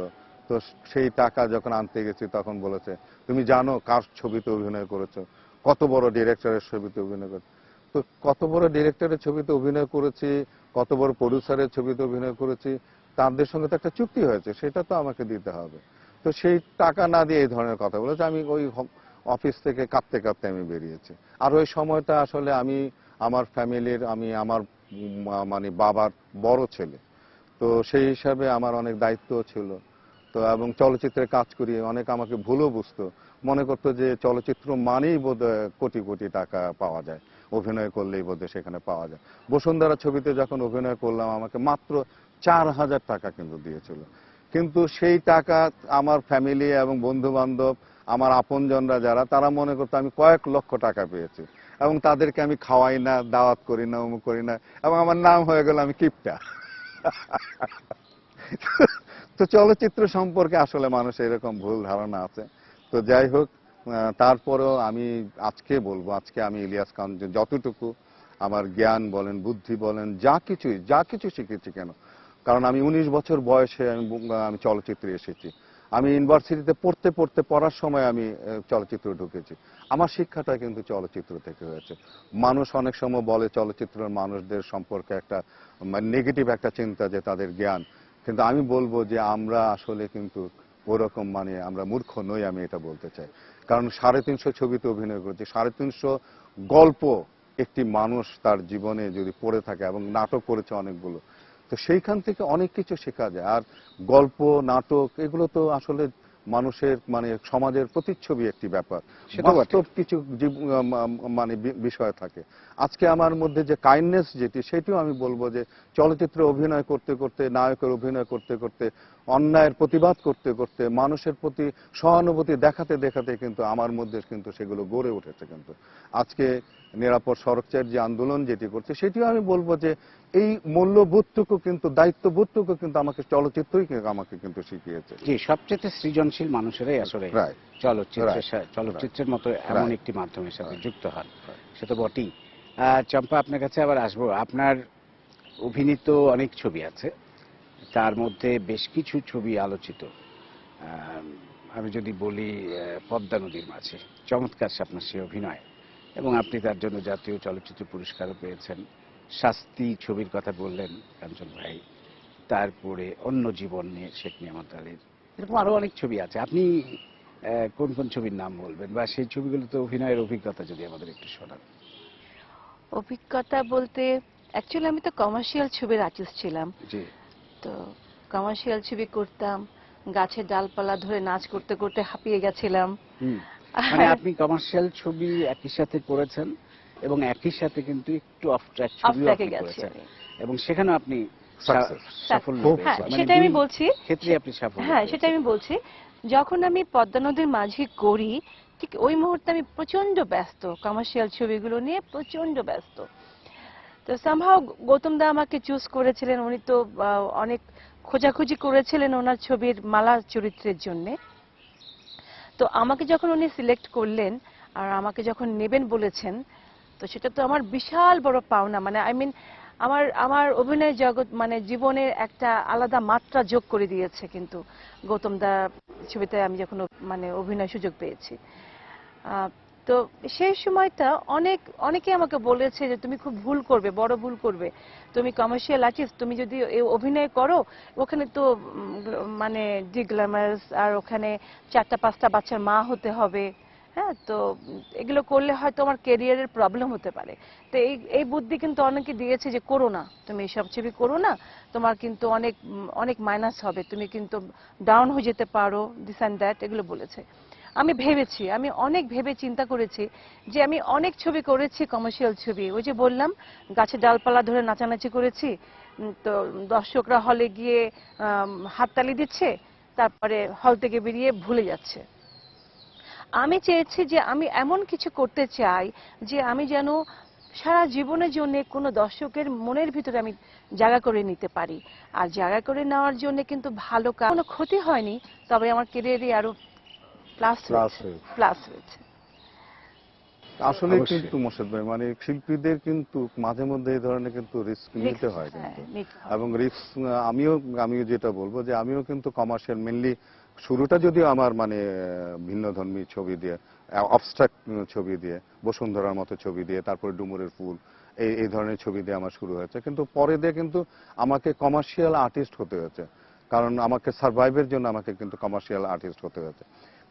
তো সেই টাকা যখন আনতে গেছি তখন বলেছে, তুমি জানো কার ছবিতে অভিনয় করেছো, কত বড় ডিরেক্টরের ছবিতে অভিনয় করেছো। তো কত বড় ডিরেক্টরের ছবিতে অভিনয় করেছি, কত বড় প্রডিউসারের ছবিতে অভিনয় করেছি, তাদের সঙ্গে তো একটা চুক্তি হয়েছে, সেটা তো আমাকে দিতে হবে। তো সেই টাকা না দিয়ে এই ধরনের কথা বলেছে। আমি ওই অফিস থেকে কাঁদতে কাঁদতে আমি বেরিয়েছি। আর ওই সময়টা আসলে আমি আমার ফ্যামিলির, আমি আমার বাবার বড় ছেলে, তো সেই হিসাবে আমার অনেক দায়িত্ব ছিল। তো এবং চলচ্চিত্রে কাজ করি, অনেক আমাকে ভুলও বুঝতো, মনে করতো যে চলচ্চিত্র মানেই বোধহয় কোটি কোটি টাকা পাওয়া যায়, অভিনয় করলেই বোধহয় সেখানে পাওয়া যায়। বসুন্ধরা ছবিতে যখন অভিনয় করলাম, আমাকে মাত্র 4,000 টাকা কিন্তু দিয়েছিল। কিন্তু সেই টাকা আমার ফ্যামিলি এবং বন্ধু বান্ধব, আমার আপনজনরা যারা, তারা মনে করতো আমি কয়েক লক্ষ টাকা পেয়েছি, এবং তাদেরকে আমি খাওয়াই না, দাওয়াত করি না, অমুক করি না, এবং আমার নাম হয়ে গেল আমি কিপটা। তো চলচ্চিত্র সম্পর্কে আসলে মানুষের এরকম ভুল ধারণা আছে। তো যাই হোক, তারপরেও আমি আজকে বলবো, আজকে আমি ইলিয়াস খান যতটুকু আমার জ্ঞান বলেন, বুদ্ধি বলেন, যা কিছু শিখেছি, কেন, কারণ আমি 19 বছর বয়সে আমি চলচ্চিত্রে এসেছি। আমি ইউনিভার্সিটিতে পড়ার সময় আমি চলচ্চিত্র ঢুকেছি। আমার শিক্ষাটা কিন্তু চলচ্চিত্র থেকে হয়েছে। মানুষ অনেক সময় বলে চলচ্চিত্রের মানুষদের সম্পর্কে একটা নেগেটিভ একটা চিন্তা, যে তাদের জ্ঞান, কিন্তু আমি বলবো যে আমরা আসলে কিন্তু ওরকম আমরা মূর্খ নই, আমি এটা বলতে চাই। কারণ 350 ছবিতে অভিনয় করেছি, 350 গল্প একটি মানুষ তার জীবনে যদি পড়ে থাকে, এবং নাটক করেছে অনেকগুলো, তো সেইখান থেকে অনেক কিছু শেখা যায়। আর গল্প, নাটক, এগুলো তো আসলে মানুষের সমাজের প্রতিচ্ছবি একটি ব্যাপার, সেটা বটে। বাস্তব কিছু বিষয় থাকে। আজকে আমার মধ্যে যে কাইন্ডনেস যেটি, সেটিও আমি বলবো যে চলচ্চিত্রে অভিনয় করতে করতে, নায়কের অভিনয় করতে করতে, অন্যায়ের প্রতিবাদ করতে করতে, মানুষের প্রতি সহানুভূতি দেখাতে দেখাতে কিন্তু আমার মধ্যে কিন্তু সেগুলো গড়ে উঠেছে। কিন্তু আজকে নিরাপদ সড়কচার যে আন্দোলন যেটি করছে, সেটিও আমি বলবো যে এই মূল্যবোধটুকু কিন্তু, দায়িত্ববোধটুকু কিন্তু আমাকে চলচ্চিত্রই আমাকে কিন্তু শিখিয়েছে। জি, সবচেয়ে সৃজনশীল মানুষেরাই আসলে রাইট, চলচ্চিত্রের মতো এমন একটি মাধ্যমের সাথে যুক্ত হন, সে তো বটেই। চম্পা, আপনার কাছে আবার আসবো। আপনার অভিনীত অনেক ছবি আছে, তার মধ্যে বেশ কিছু ছবি আলোচিত। আমি যদি বলি, পদ্মা নদীর মাঝে চমৎকার আপনার সে অভিনয়, এবং আপনি তার জন্য জাতীয় চলচ্চিত্র পুরস্কারও পেয়েছেন। শাস্তি ছবির কথা বললেন কাঞ্চন ভাই, তারপরে অন্য জীবন নিয়ে শেখ নিয়ামত আলীর, এরকম আরো অনেক ছবি আছে। আপনি কোন কোন ছবির নাম বলবেন, বা সেই ছবিগুলোতে অভিনয়ের অভিজ্ঞতা যদি আমাদের একটু শোনান। অভিজ্ঞতা বলতে, অ্যাকচুয়ালি আমি তো কমার্শিয়াল ছবির আর্টিস্ট ছিলাম। জি। তো কমার্শিয়াল ছবি করতাম, গাছের ডালপালা ধরে নাচ করতে করতে হাঁপিয়ে গেছিলাম। মানে আপনি কমার্শিয়াল ছবি একই সাথে করেছেন, এবং একই সাথে কিন্তু একটু অফ ট্র্যাক ছবিও আপনি করেছেন, এবং সেখানে আপনি সাফল্য হ্যাঁ, পেয়েছেন। সেটা আমি বলছি। ক্ষেত্রে আপনি সাফল্য হ্যাঁ, পেয়েছেন। সেটা আমি বলছি। যখন আমি পদ্মা নদীর মাঝি করি, ঠিক ওই মুহূর্তে আমি প্রচন্ড ব্যস্ত, কমার্শিয়াল ছবিগুলো নিয়ে প্রচন্ড ব্যস্ত। তো সামহাও গৌতম দা আমাকে চুজ করেছিলেন। উনি তো অনেক খোঁজাখুঁজি করেছিলেন ওনার ছবির মালা চরিত্রের জন্য। তো আমাকে যখন উনি সিলেক্ট করলেন আর আমাকে যখন নেবেন বলেছেন, তো সেটা তো আমার বিশাল বড় পাওনা। আই মিন, আমার আমার অভিনয় জগৎ জীবনের একটা আলাদা মাত্রা যোগ করে দিয়েছে কিন্তু গৌতম দা ছবিতে আমি যখন অভিনয় সুযোগ পেয়েছি। তো সেই সময়টা অনেকে আমাকে বলেছে যে তুমি খুব ভুল করবে, বড় ভুল করবে, তুমি কমার্শিয়াল আর্টিস্ট, তুমি যদি অভিনয় করো, ওখানে তো ডিগ্ল্যামার্স, আর ওখানে 4টা 5টা বাচ্চার মা হতে হবে, হ্যাঁ, তো এগুলো করলে হয়তো আমার ক্যারিয়ারের প্রবলেম হতে পারে। তো এই বুদ্ধি কিন্তু অনেকে দিয়েছে যে করো না, তুমি এসব ছবি করো না, তোমার কিন্তু অনেক মাইনাস হবে, তুমি কিন্তু ডাউন হয়ে যেতে পারো, দিস অ্যান্ড দ্যাট, এগুলো বলেছে। আমি ভেবেছি, আমি অনেক ভেবে চিন্তা করেছি যে আমি অনেক ছবি করেছি, কমার্শিয়াল ছবি, ওই যে বললাম গাছে ডালপালা ধরে নাচানাচি করেছি, তো দর্শকরা হলে গিয়ে হাততালি দিচ্ছে, তারপরে হল থেকে বেরিয়ে ভুলে যাচ্ছে। আমি চেয়েছি যে আমি এমন কিছু করতে চাই যে আমি যেন সারা জীবনের জন্য কোনো দর্শকের মনের ভিতরে আমি জায়গা করে নিতে পারি। আর জায়গা করে নেওয়ার জন্য কিন্তু ভালো কাজ, কোনো ক্ষতি হয়নি, তবে আমার ক্যারিয়ারে আরো প্লাস প্লাস হয়েছে। আসলে অবশ্যই। কিন্তু মোর্শেদ ভাই মানে শিল্পীদের কিন্তু মাঝে মধ্যে এই ধরনের কিন্তু রিস্ক নিতে হয় কিন্তু, এবং রিস্ক আমিও যেটা বলবো যে আমিও কিন্তু কমার্শিয়াল মেনলি শুরুটা যদিও আমার মানে ভিন্নধর্মী ছবি দিয়ে, অবস্ট্রাক্ট ছবি দিয়ে, বসুন্ধরার মতো ছবি দিয়ে, তারপরে ডুমুরের ফুল, এই ধরনের ছবি দিয়ে আমার শুরু হয়েছে, কিন্তু পরে দিয়ে কিন্তু আমাকে কমার্শিয়াল আর্টিস্ট হতে হয়েছে, কারণ আমাকে সার্ভাইভের জন্য আমাকে কিন্তু কমার্শিয়াল আর্টিস্ট হতে হয়েছে।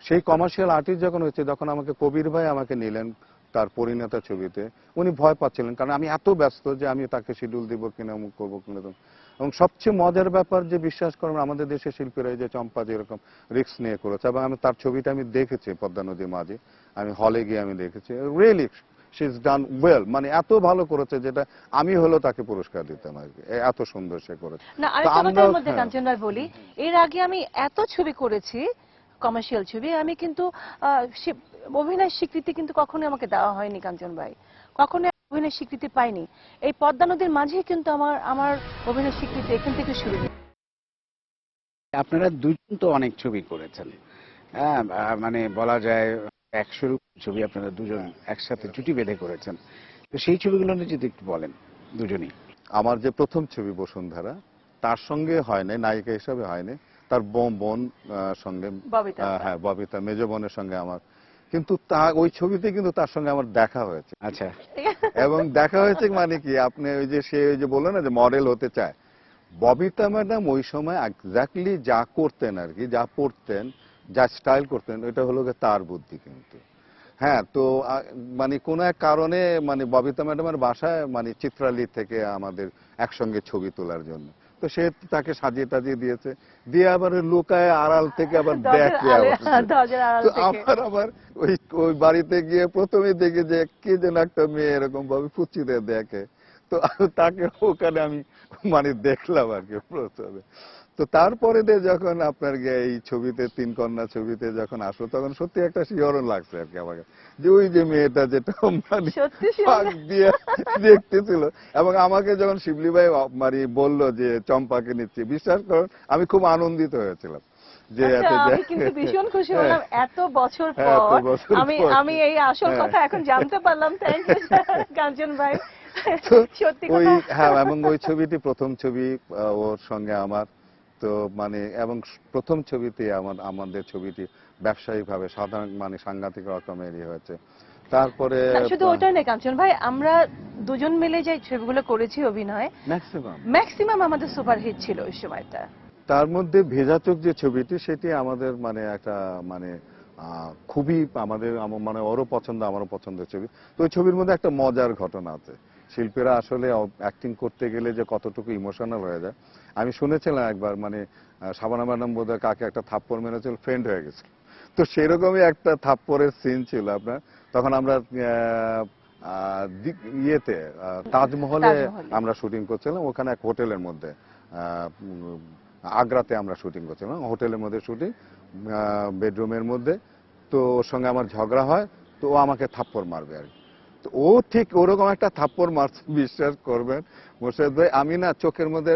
সেই কমার্শিয়াল আর্টিস্ট যখন হয়েছে, তখন আমাকে কবির ভাই আমাকে নিলেন তার পরিণতা ছবিতে। উনি ভয় পাচ্ছিলেন, কারণ আমি এত ব্যস্ত যে আমি তাকে শিডিউল দিব কিনা, অমুক করবো কিনা। এবং সবচেয়ে মজার ব্যাপার যে বিশ্বাস করবেন, আমাদের দেশের শিল্পীরা যে চম্পা যেরকম রিস্ক নিয়ে করেছে, এবং আমি তার ছবিটা আমি দেখেছি পদ্মা নদীর মাঝে, আমি হলে গিয়ে আমি দেখেছি, really she is done well, মানে এত ভালো করেছে যেটা আমি হলো তাকে পুরস্কার দিতাম আর কি, এত সুন্দর সে করেছে। না, আরেকটা কথার মধ্যে কাঞ্চন ভাই বলি, এর আগে আমি এত ছবি করেছি, কমার্শিয়াল ছবি, আমি কিন্তু অভিনয় স্বীকৃতি কিন্তু কখনোই আমাকে দেওয়া হয়নি কাঞ্চন ভাই, কখনোই অভিনয় স্বীকৃতি পাইনি। এই পদ্মা নদীর মাঝেই কিন্তু আমার অভিনয় স্বীকৃতি এখান থেকে শুরু হয়েছে। আপনারা দুজন তো অনেক ছবি করেছেন, হ্যাঁ, মানে বলা যায় 100-র ছবি আপনারা দুজন একসাথে জুটি বেঁধে করেছেন। তো সেই ছবিগুলো নিয়ে যদি একটু বলেন দুজনেই। আমার যে প্রথম ছবি বসুন্ধরা, তার সঙ্গে হয় নাই, নায়িকা হিসাবে হয় নাই, তার বোন সঙ্গে, ববিতা আপা। হ্যাঁ ববিতা, মেজ বোনের সঙ্গে আমার, কিন্তু ওই ছবিতে কিন্তু তার সঙ্গে আমার দেখা হয়েছে। আচ্ছা। এবং দেখা হয়েছে মানে কি, আপনি ওই যে সে ওই যে বললেন না যে মডেল হতে চায়, ববিতা ম্যাডাম ওই সময় এক্স্যাক্টলি যা করতেন আর কি, যা পড়তেন, যা স্টাইল করতেন, এটা হলো গিয়ে তার বুদ্ধি কিন্তু। হ্যাঁ, তো মানে কোন এক কারণে মানে ববিতা ম্যাডামের বাসায় মানে চিত্রালী থেকে আমাদের একসঙ্গে ছবি তোলার জন্য, তো সে তাকে সাজিয়ে টাজিয়ে দিয়েছে, দিয়ে আবার লুকায় আড়াল থেকে আবার দেখে, তো আবার ওই ওই বাড়িতে গিয়ে প্রথমেই দেখে যে কে যেন একটা মেয়ে এরকম ভাবে ফুচিতে দেখে, তো তাকে ওখানে আমি মানে দেখলাম আর কি প্রথমে। তো তারপরে যখন আপনার এই ছবিতে, তিন কন্যা ছবিতে যখন আসলো, তখন সত্যি একটা শিহরণ লাগছে আর কি আমাকে, যে ওই যে মেয়েটা যেটা মানে ফাঁক দিয়ে দেখতেছিল। এবং আমাকে যখন শিবলি ভাই মানে বললো যে চম্পাকে নিচ্ছি, বিশ্বাস করুন আমি খুব আনন্দিত হয়েছিলাম যে আমি কিন্তু ভীষণ খুশি হলাম এত বছর পর আমি এই আসল কথা এখন জানতে পারলাম। থ্যাংক ইউ কাঞ্চন ভাই, সত্যি কথা। হ্যাঁ, এবং ওই ছবিটি প্রথম ছবি ওর সঙ্গে আমার, তো মানে এবং প্রথম ছবিতে আমাদের ছবিটি ব্যবসায়িকভাবে সাধারণ মানে সাংঘাতিক রকমের হয়েছে। তারপরে শুধু ওটাই নয় কাঞ্চন ভাই, আমরা দুজন মিলে যে ছবিগুলো করেছি অভিনয়, ম্যাক্সিমাম আমাদের সুপারহিট ছিল ওই সময়টা। তার মধ্যে ভেজা চোখ যে ছবিটি, সেটি আমাদের মানে একটা মানে খুবই আমাদের মানে ওরও পছন্দ আমারও পছন্দের ছবি। তো ওই ছবির মধ্যে একটা মজার ঘটনা আছে, শিল্পীরা আসলে অ্যাক্টিং করতে গেলে যে কতটুকু ইমোশনাল হয়ে যায়। আমি শুনেছিলাম একবার মানে শাবানা ম্যাডাম বোধহয় কাকে একটা থাপ্পড় মেরেছিল, ফ্রেন্ড হয়ে গেছিল, তো সেরকমই একটা থাপ্পড়ের সিন ছিল আপনার। তখন আমরা ইয়েতে তাজমহলে আমরা শুটিং করছিলাম, ওখানে এক হোটেলের মধ্যে, আগ্রাতে আমরা শুটিং করছিলাম, হোটেলের মধ্যে শুটিং, বেডরুমের মধ্যে। তো ওর সঙ্গে আমার ঝগড়া হয়, তো ও আমাকে থাপ্পড় মারবে আর কি। তো ও ঠিক ওরকম একটা থাপ্পড় মারছে, বিশ্বাস করবেন মোর্শেদ ভাই, আমি না চোখের মধ্যে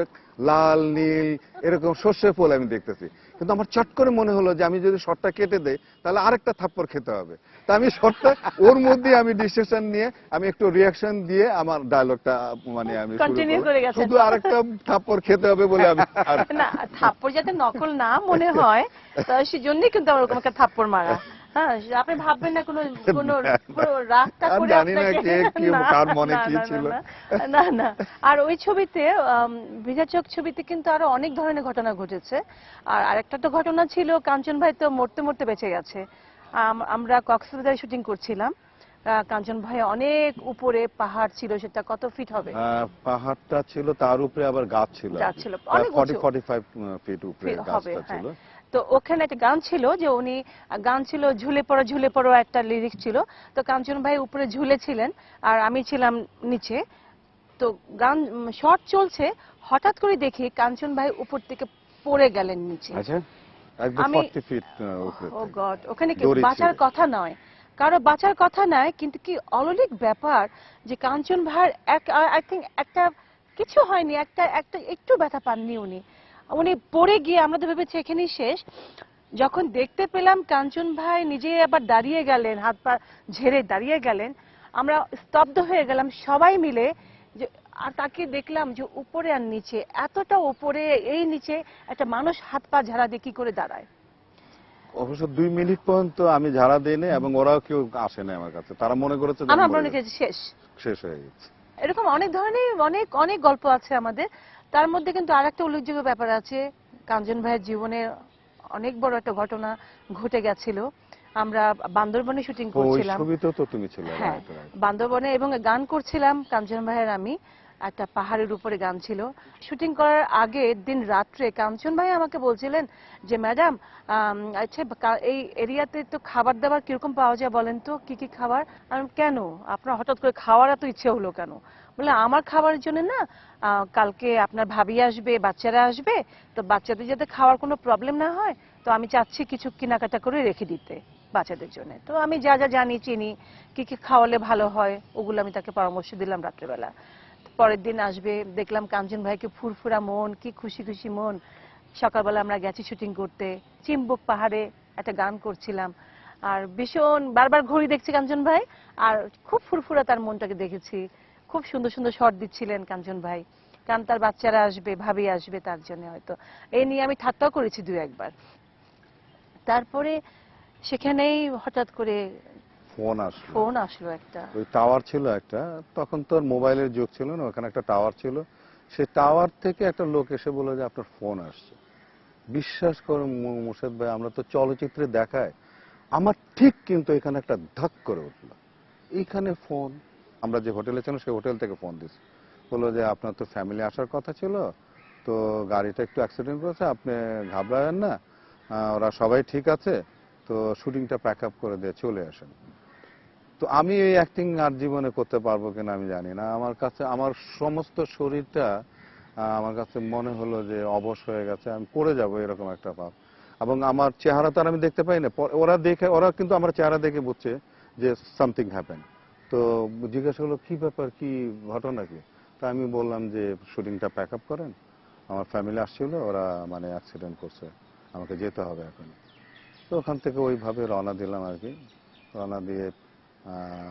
লাল নীল এরকম সর্ষে ফুল আমি দেখতেছি, কিন্তু আমার চট করে মনে হলো যে আমি যদি শটটা কেটে দেই তাহলে আরেকটা থাপ্পড় খেতে হবে। তা আমি শটটা ওর মধ্যে আমি ডিসিশন নিয়ে আমি একটু রিয়াকশন দিয়ে আমার ডায়লগটা মানে আমি শুধু আরেকটা থাপ্পড় খেতে হবে বলে আমি না, থাপ্পড় যাতে নকল না মনে হয় সেজন্যই কিন্তু আমার ওরকম একটা থাপ্পড় মারা। হ্যাঁ, আপনি ভাববেন না কোনো কোনো রাগটা করে না না। আর ওই ছবিতে ভিজা চোখ ছবিতে কিন্তু আরো অনেক ধরনের ঘটনা ঘটেছে। আর আরেকটা তো ঘটনা ছিল, কাঞ্চন ভাই তো মরতে মরতে বেঁচে গেছে। আমরা কক্সবাজারে শুটিং করছিলাম। কাঞ্চন ভাই অনেক উপরে পাহাড় ছিল, সেটা কত ফিট হবে? পাহাড়টা ছিল, তার উপরে আবার গাছ ছিল, গাছ ছিল অনেক উঁচু 45 ফিট উপরে হবে, গাছটা হ্যাঁ। ছিল। তো ওখানে একটা গান ছিল, যে উনি গান ছিল ঝুলে পড়ো একটা লিরিক্স ছিল। তো কাঞ্চন ভাই উপরে ঝুলেছিলেন আর আমি ছিলাম নিচে। তো গান শর্ট চলছে, হঠাৎ করে দেখি কাঞ্চন ভাই উপর থেকে পড়ে গেলেন নিচে। আচ্ছা, একদম আমি 40 ফিট উপরে ও থেকে গড, ওখানে কি দড়ি বাঁচার ছিঁড়ে। কথা নয়, কারো বাঁচার কথা নয়, কিন্তু কি অলৌকিক ব্যাপার যে কাঞ্চন ভাইয়ের আই থিঙ্ক একটা কিছু হয়নি, একটা একটা একটু ব্যথা পাননি উনি। উনি পড়ে গিয়ে আমরা তো ভেবেছি এখানেই শেষ। যখন দেখতে পেলাম কাঞ্চন ভাই নিজে আবার দাঁড়িয়ে গেলেন, হাত পা ঝেড়ে দাঁড়িয়ে গেলেন, আমরা স্তব্ধ হয়ে গেলাম সবাই মিলে। যে আর তাকে দেখলাম যে উপরে আর নিচে, এতটা উপরে, এই নিচে একটা মানুষ হাত পা ঝাড়া দিয়ে কি করে দাঁড়ায়? অবশ্য 2 মিনিট পর্যন্ত আমি ঝাড়া দিইনি এবং ওরাও কেউ আসে না আমার কাছে, তারা মনে করেছে যে আমি আমার মরে মনে গেছি, হচ্ছে শেষ। শেষ হয়ে গেছে। এরকম অনেক ধরনের অনেক অনেক গল্প আছে আমাদের। তার মধ্যে কিন্তু আরেকটা উল্লেখযোগ্য ব্যাপার আছে, কাঞ্চন ভাইয়ের জীবনে অনেক বড় একটা ঘটনা ঘটে গেছিল। আমরা বান্দরবনে শুটিং ওই করছিলাম। ছবিতেও তো তুমি ছিলে, হ্যাঁ, রাইট রাইট। বান্দরবনে, এবং গান করছিলাম কাঞ্চন ভাইয়ের আমি। একটা পাহাড়ের উপরে গান ছিল। শুটিং করার আগে দিন রাত্রে কাঞ্চন ভাই আমাকে বলছিলেন যে ম্যাডাম, আচ্ছা এই এরিয়াতে তো খাবার দাবার কিরকম পাওয়া যায় বলেন তো, কি কি খাবার? আমি কেন, আপনার হঠাৎ করে খাওয়ার এত ইচ্ছে হলো কেন? বলে আমার খাবারের জন্য না, কালকে আপনার ভাবি আসবে, বাচ্চারা আসবে, তো বাচ্চাদের যাতে খাওয়ার কোনো প্রবলেম না হয়, তো আমি চাচ্ছি কিছু কেনাকাটা করে রেখে দিতে বাচ্চাদের জন্য। তো আমি যা যা জানি, চিনি, কি কি খাওয়ালে ভালো হয়, ওগুলো আমি তাকে পরামর্শ দিলাম রাত্রেবেলা। পরের দিন আসবে, দেখলাম কাঞ্চন ভাইকে ফুরফুরা মন, কি খুশি খুশি মন। সকালবেলা আমরা গেছি শুটিং করতে, চিম্বুক পাহাড়ে একটা গান করছিলাম। আর ভীষণ বারবার ঘড়ি দেখছি কাঞ্চন ভাই, আর খুব ফুরফুরা তার মনটাকে দেখেছি। খুব সুন্দর সুন্দর শট দিচ্ছিলেন কাঞ্চন ভাই, কারণ তার বাচ্চারা আসবে, ভাবি আসবে, তার জন্য হয়তো। এই নিয়ে আমি ঠাট্টাও করেছি দু একবার। তারপরে সেখানেই হঠাৎ করে ফোন আসলো একটা। ওই টাওয়ার ছিল একটা, তখন তো আর মোবাইলের যুগ ছিল না, ওখানে একটা টাওয়ার ছিল। সেই টাওয়ার থেকে একটা লোক এসে বলল যে আপনার ফোন আসছে। বিশ্বাস করুন মুর্শেদ ভাই, আমরা তো চলচ্চিত্রে দেখায়, আমার ঠিক কিন্তু এখানে একটা ধাক করে উঠলো, এইখানে ফোন। আমরা যে হোটেলে ছিলাম সেই হোটেল থেকে ফোন দিচ্ছে, বললো যে আপনার তো ফ্যামিলি আসার কথা ছিল, তো গাড়িটা একটু অ্যাক্সিডেন্ট করেছে, আপনি ঘাবড়াবেন না, ওরা সবাই ঠিক আছে, তো শুটিংটা প্যাক আপ করে দিয়ে চলে আসেন। তো আমি এই অ্যাক্টিং আর জীবনে করতে পারবো কিনা আমি জানি না, আমার কাছে আমার সমস্ত শরীরটা আমার কাছে মনে হলো যে অবশ হয়ে গেছে, আমি পড়ে যাব এরকম একটা ভাব। এবং আমার চেহারা তো আর আমি দেখতে পাই না, ওরা কিন্তু আমার চেহারা দেখে বুঝছে যে সামথিং হ্যাপেন। তো জিজ্ঞাসা হলো কি ব্যাপার, কি ঘটনা কি? তা আমি বললাম যে শুটিংটা প্যাক আপ করেন, আমার ফ্যামিলি আসছিল, ওরা মানে অ্যাক্সিডেন্ট করছে, আমাকে যেতে হবে এখন। তো ওখান থেকে ওইভাবে রওনা দিলাম আর কি। রওনা দিয়ে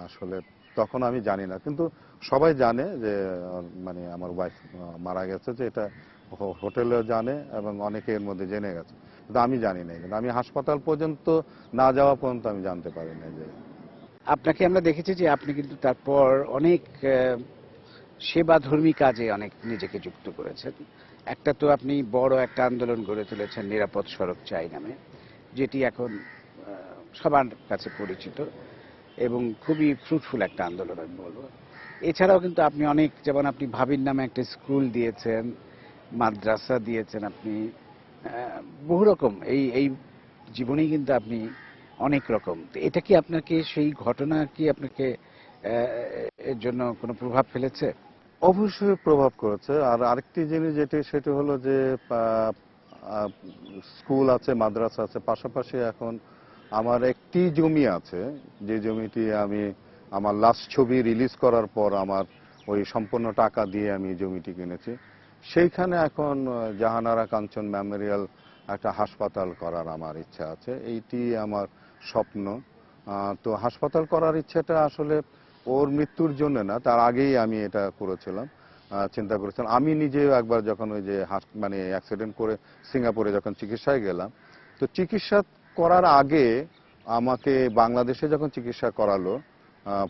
আসলে তখন আমি জানি না, কিন্তু সবাই জানে যে মানে আমার ওয়াইফ মারা গেছে, যে এটা হোটেলেও জানে এবং অনেকে এর মধ্যে জেনে গেছে, কিন্তু আমি জানি না। কিন্তু আমি হাসপাতাল পর্যন্ত না যাওয়া পর্যন্ত আমি জানতে পারি না যে। আপনাকে আমরা দেখেছি যে আপনি কিন্তু তারপর অনেক সেবাধর্মী কাজে অনেক নিজেকে যুক্ত করেছেন। একটা তো আপনি বড় একটা আন্দোলন গড়ে তুলেছেন, নিরাপদ সড়ক চাই নামে, যেটি এখন সবার কাছে পরিচিত এবং খুবই ফ্রুটফুল একটা আন্দোলন আমি বলবো। এছাড়াও কিন্তু আপনি অনেক, যেমন আপনি ভাবির নামে একটা স্কুল দিয়েছেন, মাদ্রাসা দিয়েছেন, আপনি বহু রকম এই এই জীবনেই কিন্তু আপনি অনেক রকম। তো এটা কি আপনাকে, সেই ঘটনা কি আপনাকে এর জন্য কোনো প্রভাব ফেলেছে? অবশ্যই প্রভাব করেছে। আর আরেকটি জিনিস যেটি, সেটি হলো যে আহ, আহ, স্কুল আছে, মাদ্রাসা আছে, পাশাপাশি এখন আমার একটি জমি আছে, যে জমিটি আমি আমার লাস্ট ছবি রিলিজ করার পর আমার ওই সম্পূর্ণ টাকা দিয়ে আমি জমিটি কিনেছি। সেইখানে এখন জাহানারা কাঞ্চন মেমোরিয়াল একটা হাসপাতাল করার আমার ইচ্ছা আছে, এইটি আমার স্বপ্ন। তো হাসপাতাল করার ইচ্ছাটা আসলে ওর মৃত্যুর জন্য না, তার আগেই আমি এটা করেছিলাম, চিন্তা করেছিলাম। আমি নিজেও একবার যখন ওই যে মানে অ্যাক্সিডেন্ট করে সিঙ্গাপুরে যখন চিকিৎসায় গেলাম, তো চিকিৎসা করার আগে আমাকে বাংলাদেশে যখন চিকিৎসা করালো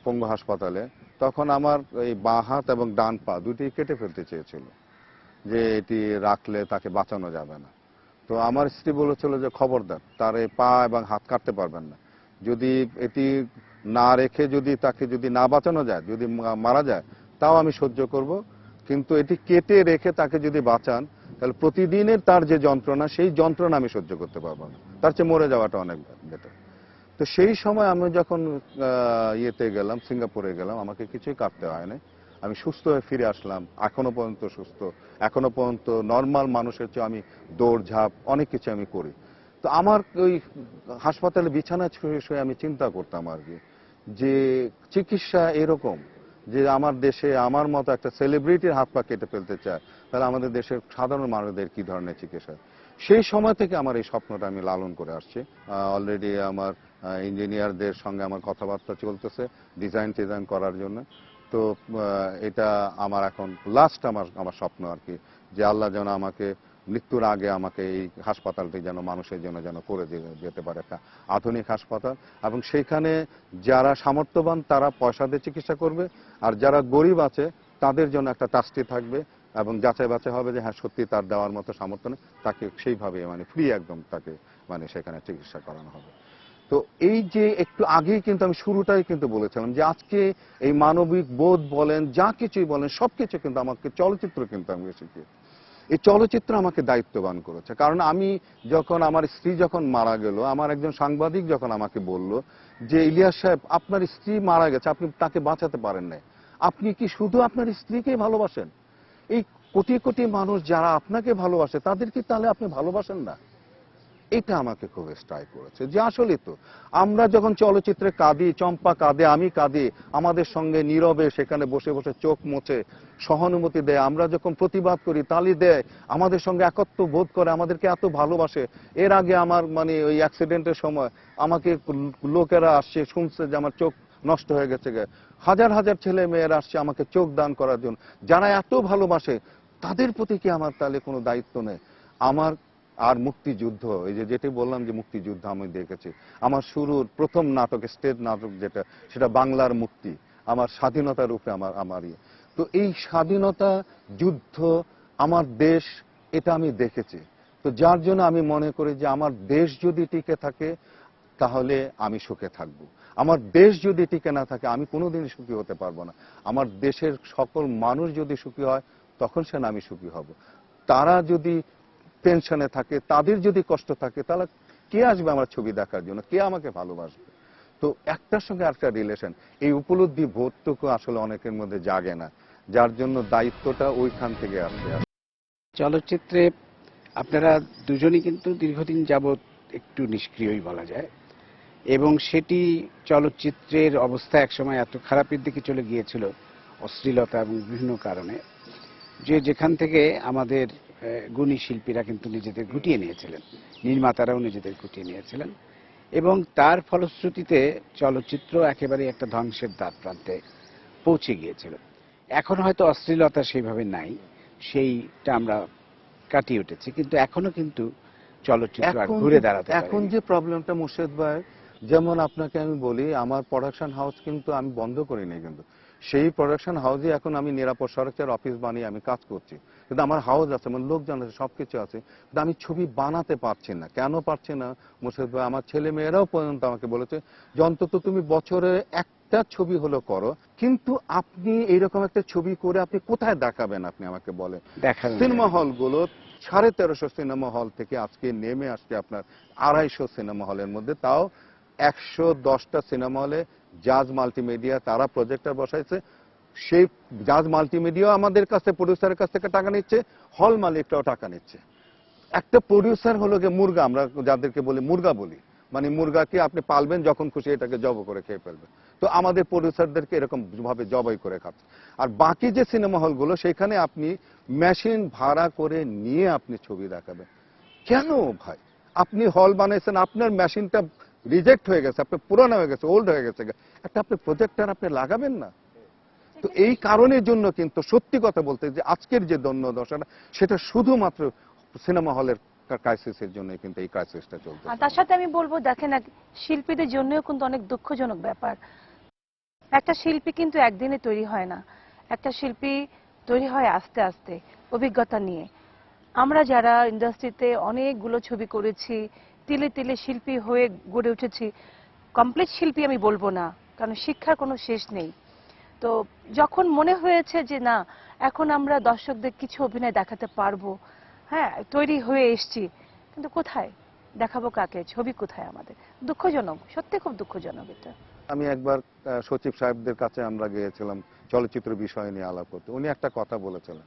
পঙ্গু হাসপাতালে, তখন আমার এই বাঁ হাত এবং ডান পা দুটি কেটে ফেলতে চেয়েছিল, যে এটি রাখলে তাকে বাঁচানো যাবে না। তো আমার স্ত্রী বলেছিল যে খবরদার, তার এই পা এবং হাত কাটতে পারবেন না। যদি এটি না রেখে যদি তাকে যদি না বাঁচানো যায়, যদি মারা যায়, তাও আমি সহ্য করব। কিন্তু এটি কেটে রেখে তাকে যদি বাঁচান, তাহলে প্রতিদিনের তার যে যন্ত্রণা, সেই যন্ত্রণা আমি সহ্য করতে পারবো না। তার চেয়ে মরে যাওয়াটা অনেক বেটার। তো সেই সময় আমি যখন ইয়েতে গেলাম, সিঙ্গাপুরে গেলাম, আমাকে কিছুই কাটতে হয় না। আমি সুস্থ হয়ে ফিরে আসলাম, এখনো পর্যন্ত সুস্থ, এখনো পর্যন্ত নর্মাল মানুষের চেয়ে আমি দৌড়ঝাঁপ অনেক কিছু আমি করি। তো আমার ওই হাসপাতালে বিছানা শুয়ে আমি চিন্তা করতাম আর কি, যে চিকিৎসা এরকম, যে আমার দেশে আমার মতো একটা সেলিব্রিটির হাত পা কেটে ফেলতে চায়, তাহলে আমাদের দেশের সাধারণ মানুষদের কি ধরনের চিকিৎসা। সেই সময় থেকে আমার এই স্বপ্নটা আমি লালন করে আসছি। অলরেডি আমার ইঞ্জিনিয়ারদের সঙ্গে আমার কথাবার্তা চলতেছে ডিজাইন টিজাইন করার জন্য। তো এটা আমার এখন লাস্ট আমার স্বপ্ন আর কি, যে আল্লাহ যেন আমাকে মৃত্যুর আগে আমাকে এই হাসপাতালটি যেন মানুষের জন্য যেন করে যেতে পারে একটা আধুনিক হাসপাতাল, এবং সেইখানে যারা সামর্থ্যবান তারা পয়সা দিয়ে চিকিৎসা করবে, আর যারা গরিব আছে তাদের জন্য একটা ট্রাস্টি থাকবে, এবং যাচাই বাছাই হবে যে হ্যাঁ সত্যি তার দেওয়ার মতো সামর্থ্য নেই, তাকে সেইভাবে মানে ফ্রি একদম তাকে মানে সেখানে চিকিৎসা করানো হবে। তো এই যে একটু আগেই কিন্তু আমি শুরুটাই কিন্তু বলেছিলাম যে আজকে এই মানবিক বোধ বলেন, যা কিছুই বলেন, সবকিছু কিন্তু আমাকে চলচ্চিত্র কিন্তু আমি শিখি। এই চলচ্চিত্র আমাকে দায়িত্ববান করেছে। কারণ আমি যখন আমার স্ত্রী যখন মারা গেল, আমার একজন সাংবাদিক যখন আমাকে বলল যে ইলিয়াস সাহেব, আপনার স্ত্রী মারা গেছে, আপনি তাকে বাঁচাতে পারেন নাই, আপনি কি শুধু আপনার স্ত্রীকেই ভালোবাসেন? এই কোটি কোটি মানুষ যারা আপনাকে ভালোবাসে তাদের কি তাহলে আপনি ভালোবাসেন না? এটা আমাকে খুব স্ট্রাইক করেছে যে আসলে তো আমরা যখন চলচ্চিত্রে কাঁদি, চম্পা কাঁদে, আমি কাঁদি, আমাদের সঙ্গে নীরবে সেখানে বসে বসে চোখ মোছে, সহানুভূতি দেয়, আমরা যখন প্রতিবাদ করি তালি দেয়, আমাদের সঙ্গে একত্র বোধ করে, আমাদেরকে এত ভালোবাসে। এর আগে আমার মানে ওই অ্যাক্সিডেন্টের সময় আমাকে লোকেরা আসছে, শুনছে যে আমার চোখ নষ্ট হয়ে গেছে, হাজার হাজার ছেলে মেয়েরা আসছে আমাকে চোখ দান করার জন্য। যারা এত ভালোবাসে তাদের প্রতি কি আমার তাহলে কোনো দায়িত্ব নেই? আমার আর মুক্তিযুদ্ধ, এই যে যেটি বললাম যে মুক্তিযুদ্ধ আমি দেখেছি, আমার শুরুর প্রথম নাটক, স্টেজ নাটক যেটা, সেটা বাংলার মুক্তি, আমার স্বাধীনতার উপরে আমার ইয়ে। তো এই স্বাধীনতা যুদ্ধ, আমার দেশ, এটা আমি দেখেছি। তো যার জন্য আমি মনে করি যে আমার দেশ যদি টিকে থাকে তাহলে আমি সুখে থাকব। আমার দেশ যদি টিকে না থাকে আমি কোনোদিনই সুখী হতে পারবো না। আমার দেশের সকল মানুষ যদি সুখী হয় তখন সে আমি সুখী হব। তারা যদি টেনশনে থাকে, তাদের যদি কষ্ট থাকে, তাহলে কে আসবে আমার ছবি দেখার জন্য, কে আমাকে ভালোবাসবে? তো একটার সঙ্গে একটা রিলেশন, এই উপলব্ধি বোধটুকু আসলে অনেকের মধ্যে জাগে না, যার জন্য দায়িত্বটা ওইখান থেকে আসে। চলচ্চিত্রে আপনারা দুজনই কিন্তু দীর্ঘদিন যাবৎ একটু নিষ্ক্রিয়ই বলা যায়, এবং সেটি চলচ্চিত্রের অবস্থা একসময় এত খারাপের দিকে চলে গিয়েছিল অশ্লীলতা এবং বিভিন্ন কারণে, যে যেখান থেকে আমাদের গুণী শিল্পীরা কিন্তু নিজেদের গুটিয়ে নিয়েছিলেন, নির্মাতারাও নিজেদের গুটিয়ে নিয়েছিলেন, এবং তার ফলশ্রুতিতে চলচ্চিত্র একেবারে একটা ধ্বংসের দ্বার প্রান্তে পৌঁছে গিয়েছিল। এখন হয়তো অশ্লীলতা সেইভাবে নাই, সেইটা আমরা কাটিয়ে উঠেছি, কিন্তু এখনো কিন্তু চলচ্চিত্র আর ঘুরে দাঁড়াতে এখন পারেনি। যে প্রবলেমটা মুর্শেদ ভাই, যেমন আপনাকে আমি বলি, আমার প্রোডাকশন হাউস কিন্তু আমি বন্ধ করিনি, কিন্তু সেই প্রোডাকশন হাউসে এখন আমি নিরাপদ সড়কের অফিস বানিয়ে আমি কাজ করছি। কিন্তু আমার হাউস আছে, আমার লোকজন আছে, সবকিছু আছে, কিন্তু আমি ছবি বানাতে পারছি না। কেন পারছি না মুর্শেদ ভাই? আমার ছেলে মেয়েরাও পর্যন্ত আমাকে বলেছে যে অন্তত তুমি বছরে একটা ছবি হলো করো, কিন্তু আপনি এইরকম একটা ছবি করে আপনি কোথায় দেখাবেন? আপনি আমাকে বলেন। দেখানো সিনেমা যায়। হলগুলো 1350 সিনেমা হল থেকে আজকে নেমে আসছে আপনার 250 সিনেমা হলের মধ্যে, তাও 110টা সিনেমা হলে জাজ মাল্টিমিডিয়া তারা প্রজেক্টর বসাইছে। সেই জাজ মাল্টিমিডিয়া আমাদের কাছে প্রডিউসারের কাছ থেকে টাকা নিচ্ছে, হল মালিকটাও টাকা নিচ্ছে। একটা প্রডিউসার হলো গিয়ে মুরগা, আমরা যাদেরকে বলি মুরগা বলি, মানে মুরগাকে আপনি পালবেন, যখন খুশি এটাকে জব করে খেয়ে ফেলবেন। তো আমাদের প্রডিউসারদেরকে এরকম ভাবে জবাই করে খাচ্ছে। আর বাকি যে সিনেমা হলগুলো, সেখানে আপনি মেশিন ভাড়া করে নিয়ে আপনি ছবি দেখাবেন। কেন ভাই? আপনি হল বানাইছেন, আপনার মেশিনটা রিজেক্ট হয়ে গেছে, আপনার পুরানো হয়ে গেছে, ওল্ড হয়ে গেছে, একটা আপনি প্রজেক্টর আপনি লাগাবেন না? তো এই কারণের জন্য কিন্তু সত্যি কথা বলতে যে আজকের যে দশাটা, সেটা শুধুমাত্র সিনেমা হলের ক্রাইসিসের জন্য কিন্তু এই ক্রাইসিসটা চলছে। আর তার সাথে আমি বলবো, দেখেন, শিল্পীদের জন্যও কিন্তু অনেক দুঃখজনক ব্যাপার। একটা শিল্পী কিন্তু একদিনে তৈরি হয় না, একটা শিল্পী তৈরি হয় আস্তে আস্তে, অভিজ্ঞতা নিয়ে। আমরা যারা ইন্ডাস্ট্রিতে অনেকগুলো ছবি করেছি, তিলে তিলে শিল্পী হয়ে গড়ে উঠেছি, কমপ্লিট শিল্পী আমি বলবো না, কারণ শিক্ষার কোনো শেষ নেই। তো যখন মনে হয়েছে যে না, এখন আমরা দর্শকদের কিছু অভিনয় দেখাতে পারবো, হ্যাঁ তৈরি হয়ে এসছি, কিন্তু কোথায় দেখাবো কাকে, ছবি কোথায় আমাদের? দুঃখজনক, সত্যি খুব দুঃখজনক এটা। আমি একবার সচিব সাহেবদের কাছে আমরা গিয়েছিলাম চলচ্চিত্র বিষয় নিয়ে আলাপ করতে। উনি একটা কথা বলেছিলেন,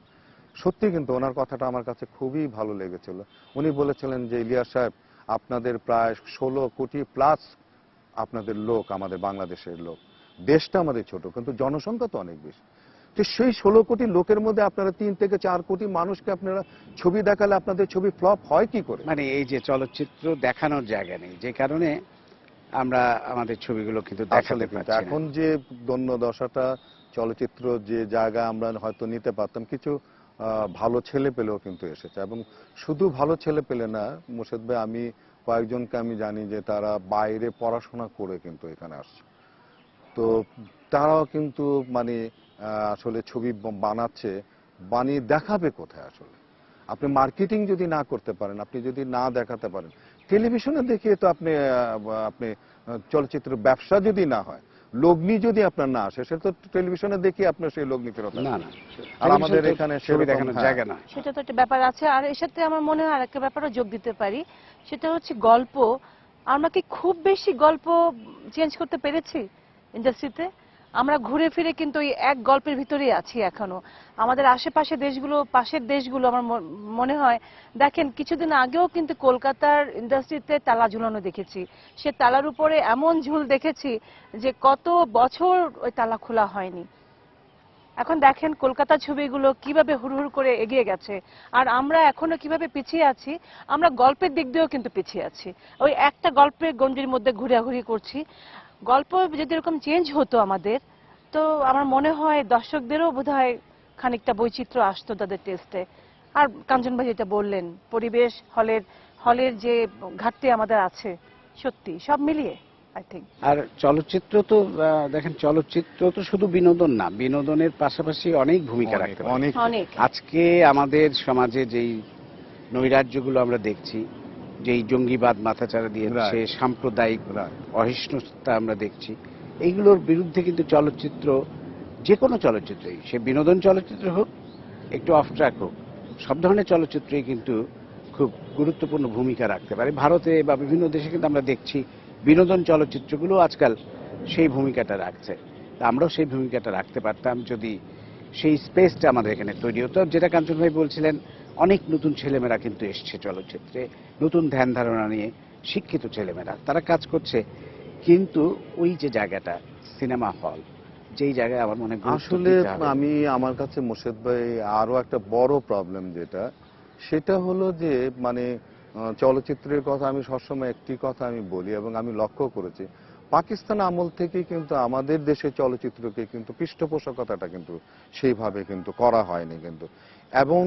সত্যি কিন্তু ওনার কথাটা আমার কাছে খুবই ভালো লেগেছিল। উনি বলেছিলেন যে ইলিয়াস সাহেব, আপনাদের প্রায় 16 কোটি প্লাস আপনাদের লোক, আমাদের বাংলাদেশের লোক, দেশটা আমাদের ছোট কিন্তু জনসংখ্যা তো অনেক বেশি। তো সেই 16 কোটি লোকের মধ্যে আপনারা 3 থেকে 4 কোটি মানুষকে আপনারা ছবি দেখালে আপনাদের ছবি ফ্লপ হয় কি করে? মানে এই যে চলচ্চিত্র দেখানোর জায়গা নেই, যে কারণে আমরা আমাদের ছবিগুলো কিন্তু আসলে দেখাতে কিন্তু পারছি না। এখন যে দন্য দশাটা চলচ্চিত্র যে জায়গা আমরা হয়তো নিতে পারতাম, কিছু ভালো ছেলে পেলেও কিন্তু এসেছে, এবং শুধু ভালো ছেলে পেলে না মোর্শেদ ভাই, আমি কয়েকজনকে আমি জানি যে তারা বাইরে পড়াশোনা করে কিন্তু এখানে আসছে। তো তারাও কিন্তু মানে আসলে ছবি বানাচ্ছে, বানিয়ে দেখাবে কোথায় আসলে? আপনি মার্কেটিং যদি না করতে পারেন, আপনি যদি না দেখাতে পারেন, টেলিভিশনে দেখিয়ে তো আপনি আপনি চলচ্চিত্র ব্যবসা যদি না হয়, লগ্নি যদি আপনার না আসে, সেটা তো টেলিভিশনে দেখিয়ে আপনার সেই লগ্নি ফেরত আসবে। না না, আর আমাদের এখানে ছবি সেরকম, দেখানোর হ্যাঁ, জায়গা না। সেটা তো একটা ব্যাপার আছে। আর এর সাথে আমার মনে হয় আরেকটা ব্যাপারও যোগ দিতে পারি, সেটা হচ্ছে গল্প। আমরা কি খুব বেশি গল্প চেঞ্জ করতে পেরেছি ইন্ডাস্ট্রিতে? আমরা ঘুরে ফিরে কিন্তু ওই এক গল্পের ভিতরেই আছি এখনো। আমাদের আশেপাশে দেশগুলো, পাশের দেশগুলো আমার মনে হয়, দেখেন কিছুদিন আগেও কিন্তু কলকাতার ইন্ডাস্ট্রিতে তালা ঝুলানো দেখেছি। সে তালার উপরে এমন ঝুল দেখেছি যে কত বছর ওই তালা খোলা হয়নি। এখন দেখেন কলকাতা ছবিগুলো কিভাবে হুড়হুড় করে এগিয়ে গেছে, আর আমরা এখনো কিভাবে পিছিয়ে আছি। আমরা গল্পের দিক দিয়েও কিন্তু পিছিয়ে আছি, ওই একটা গল্পের গণ্ডির মধ্যে ঘোরাঘুরি করছি। গল্প যদি এরকম চেঞ্জ হতো আমাদের, তো আমার মনে হয় দর্শকদেরও বোধহয় খানিকটা বৈচিত্র্য আসতো তাদের টেস্টে। আর কাঞ্চন ভাই যেটা বললেন, পরিবেশ, হলের হলের যে ঘাটতি আমাদের আছে, সত্যি সব মিলিয়ে আই থিঙ্ক। আর চলচ্চিত্র তো দেখেন, চলচ্চিত্র তো শুধু বিনোদন না, বিনোদনের পাশাপাশি অনেক ভূমিকা অনেক রাখতে পারে। অনেক অনেক। আজকে আমাদের সমাজে যেই নৈরাজ্যগুলো আমরা দেখছি, যেই জঙ্গিবাদ মাথাচাড়া দিয়েছে, Right. সাম্প্রদায়িক Right. অহিষ্ণুতা আমরা দেখছি, এইগুলোর বিরুদ্ধে কিন্তু চলচ্চিত্র, যে কোনো চলচ্চিত্রই, সে বিনোদন চলচ্চিত্র হোক, একটু অফ ট্র্যাক হোক, সব ধরনের চলচ্চিত্রই কিন্তু খুব গুরুত্বপূর্ণ ভূমিকা রাখতে পারে। ভারতে বা বিভিন্ন দেশে কিন্তু আমরা দেখছি বিনোদন চলচ্চিত্রগুলো আজকাল সেই ভূমিকাটা রাখছে। তা আমরাও সেই ভূমিকাটা রাখতে পারতাম যদি সেই স্পেসটা আমাদের এখানে তৈরি হতো। যেটা কাঞ্চন ভাই বলছিলেন, অনেক নতুন ছেলেমেয়েরা কিন্তু এসছে চলচ্চিত্রে, নতুন ধ্যান ধারণা নিয়ে শিক্ষিত ছেলেমেয়েরা, তারা কাজ করছে। কিন্তু ওই যে জায়গাটা, সিনেমা হল, যেই জায়গায় আমার মনে হয় গুরুত্ব আসলে দিতে হবে। আমি, আমার কাছে মোর্শেদ ভাই আরো একটা বড় প্রবলেম যেটা, সেটা হলো যে মানে চলচ্চিত্রের কথা আমি সবসময় একটি কথা আমি বলি, এবং আমি লক্ষ্য করেছি পাকিস্তান আমল থেকে কিন্তু আমাদের দেশের চলচ্চিত্রকে কিন্তু পৃষ্ঠপোষকতাটা কিন্তু সেইভাবে কিন্তু করা হয়নি কিন্তু। এবং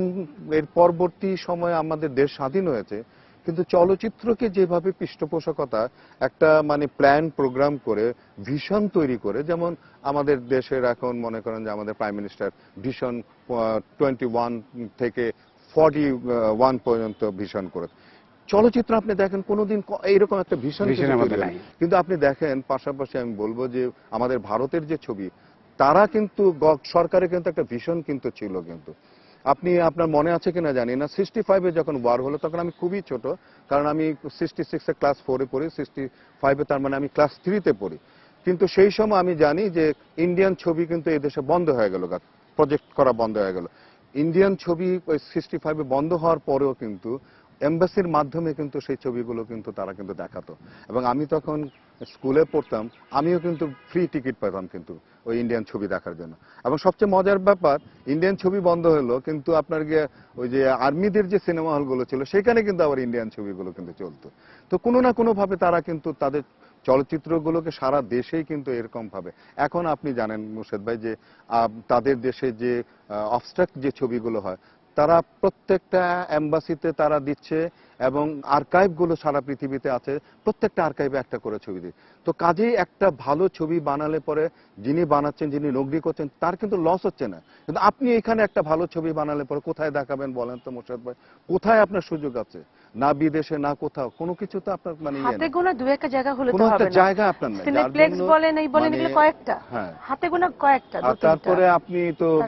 এর পরবর্তী সময়ে আমাদের দেশ স্বাধীন হয়েছে, কিন্তু চলচ্চিত্রকে যেভাবে পৃষ্ঠপোষকতা একটা মানে প্ল্যান প্রোগ্রাম করে, ভিশন তৈরি করে, যেমন আমাদের দেশের এখন মনে করেন যে আমাদের প্রাইম মিনিস্টার ভিশন 21 থেকে 41 পর্যন্ত ভিশন করে। চলচ্চিত্র আপনি দেখেন কোনোদিন এইরকম একটা ভীষণ ভিশনের মধ্যে নাই। কিন্তু আপনি দেখেন পাশাপাশি আমি বলবো যে আমাদের ভারতের যে ছবি, তারা কিন্তু সরকারের কিন্তু একটা ভীষণ কিন্তু ছিল কিন্তু। আপনি, আপনার মনে আছে কিনা জানি না, 65-এ যখন ওয়ার হলো তখন আমি খুবই ছোট, কারণ আমি 66-এ ক্লাস 4-এ পড়ি, 65-এ তার মানে আমি ক্লাস 3-তে পড়ি। কিন্তু সেই সময় আমি জানি যে ইন্ডিয়ান ছবি কিন্তু এই দেশে বন্ধ হয়ে গেল, প্রজেক্ট করা বন্ধ হয়ে গেল। ইন্ডিয়ান ছবি 65-এ বন্ধ হওয়ার পরেও কিন্তু এমবাসির মাধ্যমে কিন্তু সেই ছবিগুলো কিন্তু তারা কিন্তু দেখাতো। এবং আমি তখন স্কুলে পড়তাম, আমিও কিন্তু ফ্রি টিকিট পেতাম কিন্তু ওই ইন্ডিয়ান ছবি দেখার জন্য। এবং সবচেয়ে মজার ব্যাপার, ইন্ডিয়ান ছবি বন্ধ হলো কিন্তু আপনার গিয়ে ওই যে আর্মিদের যে সিনেমা হলগুলো ছিল, সেখানে কিন্তু আবার ইন্ডিয়ান ছবিগুলো কিন্তু চলতো। তো কোনো না কোনো ভাবে তারা কিন্তু তাদের চলচ্চিত্রগুলোকে সারা দেশেই কিন্তু এরকম ভাবে, এখন আপনি জানেন মুর্শেদ ভাই যে তাদের দেশে যে অবস্ট্রাক্ট যে ছবিগুলো হয়, তারা প্রত্যেকটা এম্বাসিতে তারা দিচ্ছে, এবং আর্কাইভ গুলো সারা পৃথিবীতে আছে, প্রত্যেকটা আর্কাইভে একটা করে ছবি দিচ্ছে। তো কাজেই একটা ভালো ছবি বানালে পরে যিনি বানাচ্ছেন, যিনি নকরি করছেন, তার কিন্তু লস হচ্ছে না। কিন্তু আপনি এখানে একটা ভালো ছবি বানালে পরে কোথায় দেখাবেন বলেন তো মোর্শেদ ভাই? কোথায় আপনার সুযোগ আছে? না বিদেশে না কোথাও কোনো কিছু তো আপনার মানে ইয়ে হাতে না। গোনা দু একটা জায়গা হলে তো কোনো একটা হবে না। জায়গা আপনার নাই, যার সিনেপ্লেক্স জন্য বলেন এই বলেন মানে- এগুলো কয়েকটা, হ্যাঁ। হাতে গোনা কয়েকটা, দু আর তিনটা। তারপরে আপনি তো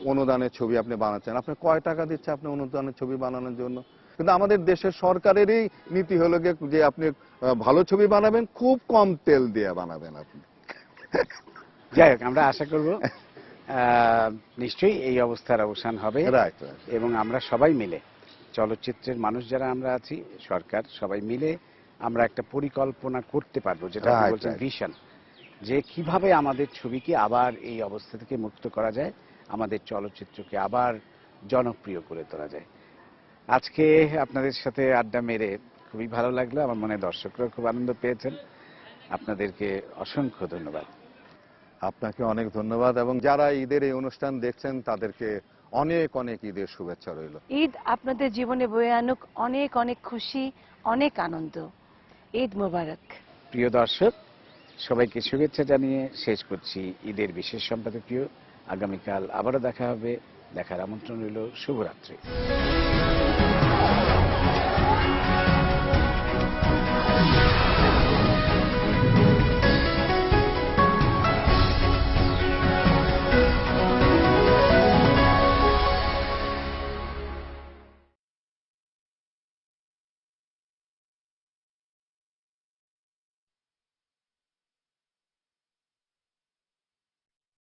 অনুদানের ছবি আপনি বানাচ্ছেন, আপনি কয় টাকা দিচ্ছে আপনি অনুদানের ছবি বানানোর জন্য? কিন্তু আমাদের দেশের সরকারেরই নীতি হলো গিয়ে যে আপনি ভালো ছবি বানাবেন, খুব কম তেল দিয়ে বানাবেন আপনি। যাই হোক, আমরা আশা করব নিশ্চয়ই এই অবস্থার অবসান হবে রাইট। এবং আমরা সবাই মিলে, চলচ্চিত্রের মানুষ যারা আমরা আছি, সরকার, সবাই মিলে আমরা একটা পরিকল্পনা করতে পারবো, যেটা আপনি Right, বলছেন right. ভিশন, যে কিভাবে আমাদের ছবিকে আবার এই অবস্থা থেকে মুক্ত করা যায়, আমাদের চলচ্চিত্রকে আবার জনপ্রিয় করে তোলা যায়। আজকে আপনাদের সাথে আড্ডা মেরে খুবই ভালো লাগলো, আমার মনে হয় দর্শকরাও খুব আনন্দ পেয়েছেন। আপনাদেরকে অসংখ্য ধন্যবাদ। আপনাকে অনেক ধন্যবাদ, এবং যারা ঈদের এই অনুষ্ঠান দেখছেন তাদেরকে অনেক অনেক ঈদের শুভেচ্ছা রইল। ঈদ আপনাদের জীবনে বয়ে আনুক অনেক অনেক খুশি, অনেক আনন্দ। ঈদ মোবারক। প্রিয় দর্শক, সবাইকে শুভেচ্ছা জানিয়ে শেষ করছি ঈদের বিশেষ সম্পাদকীয়। আগামীকাল আবারও দেখা হবে, দেখার আমন্ত্রণ রইল। শুভরাত্রি।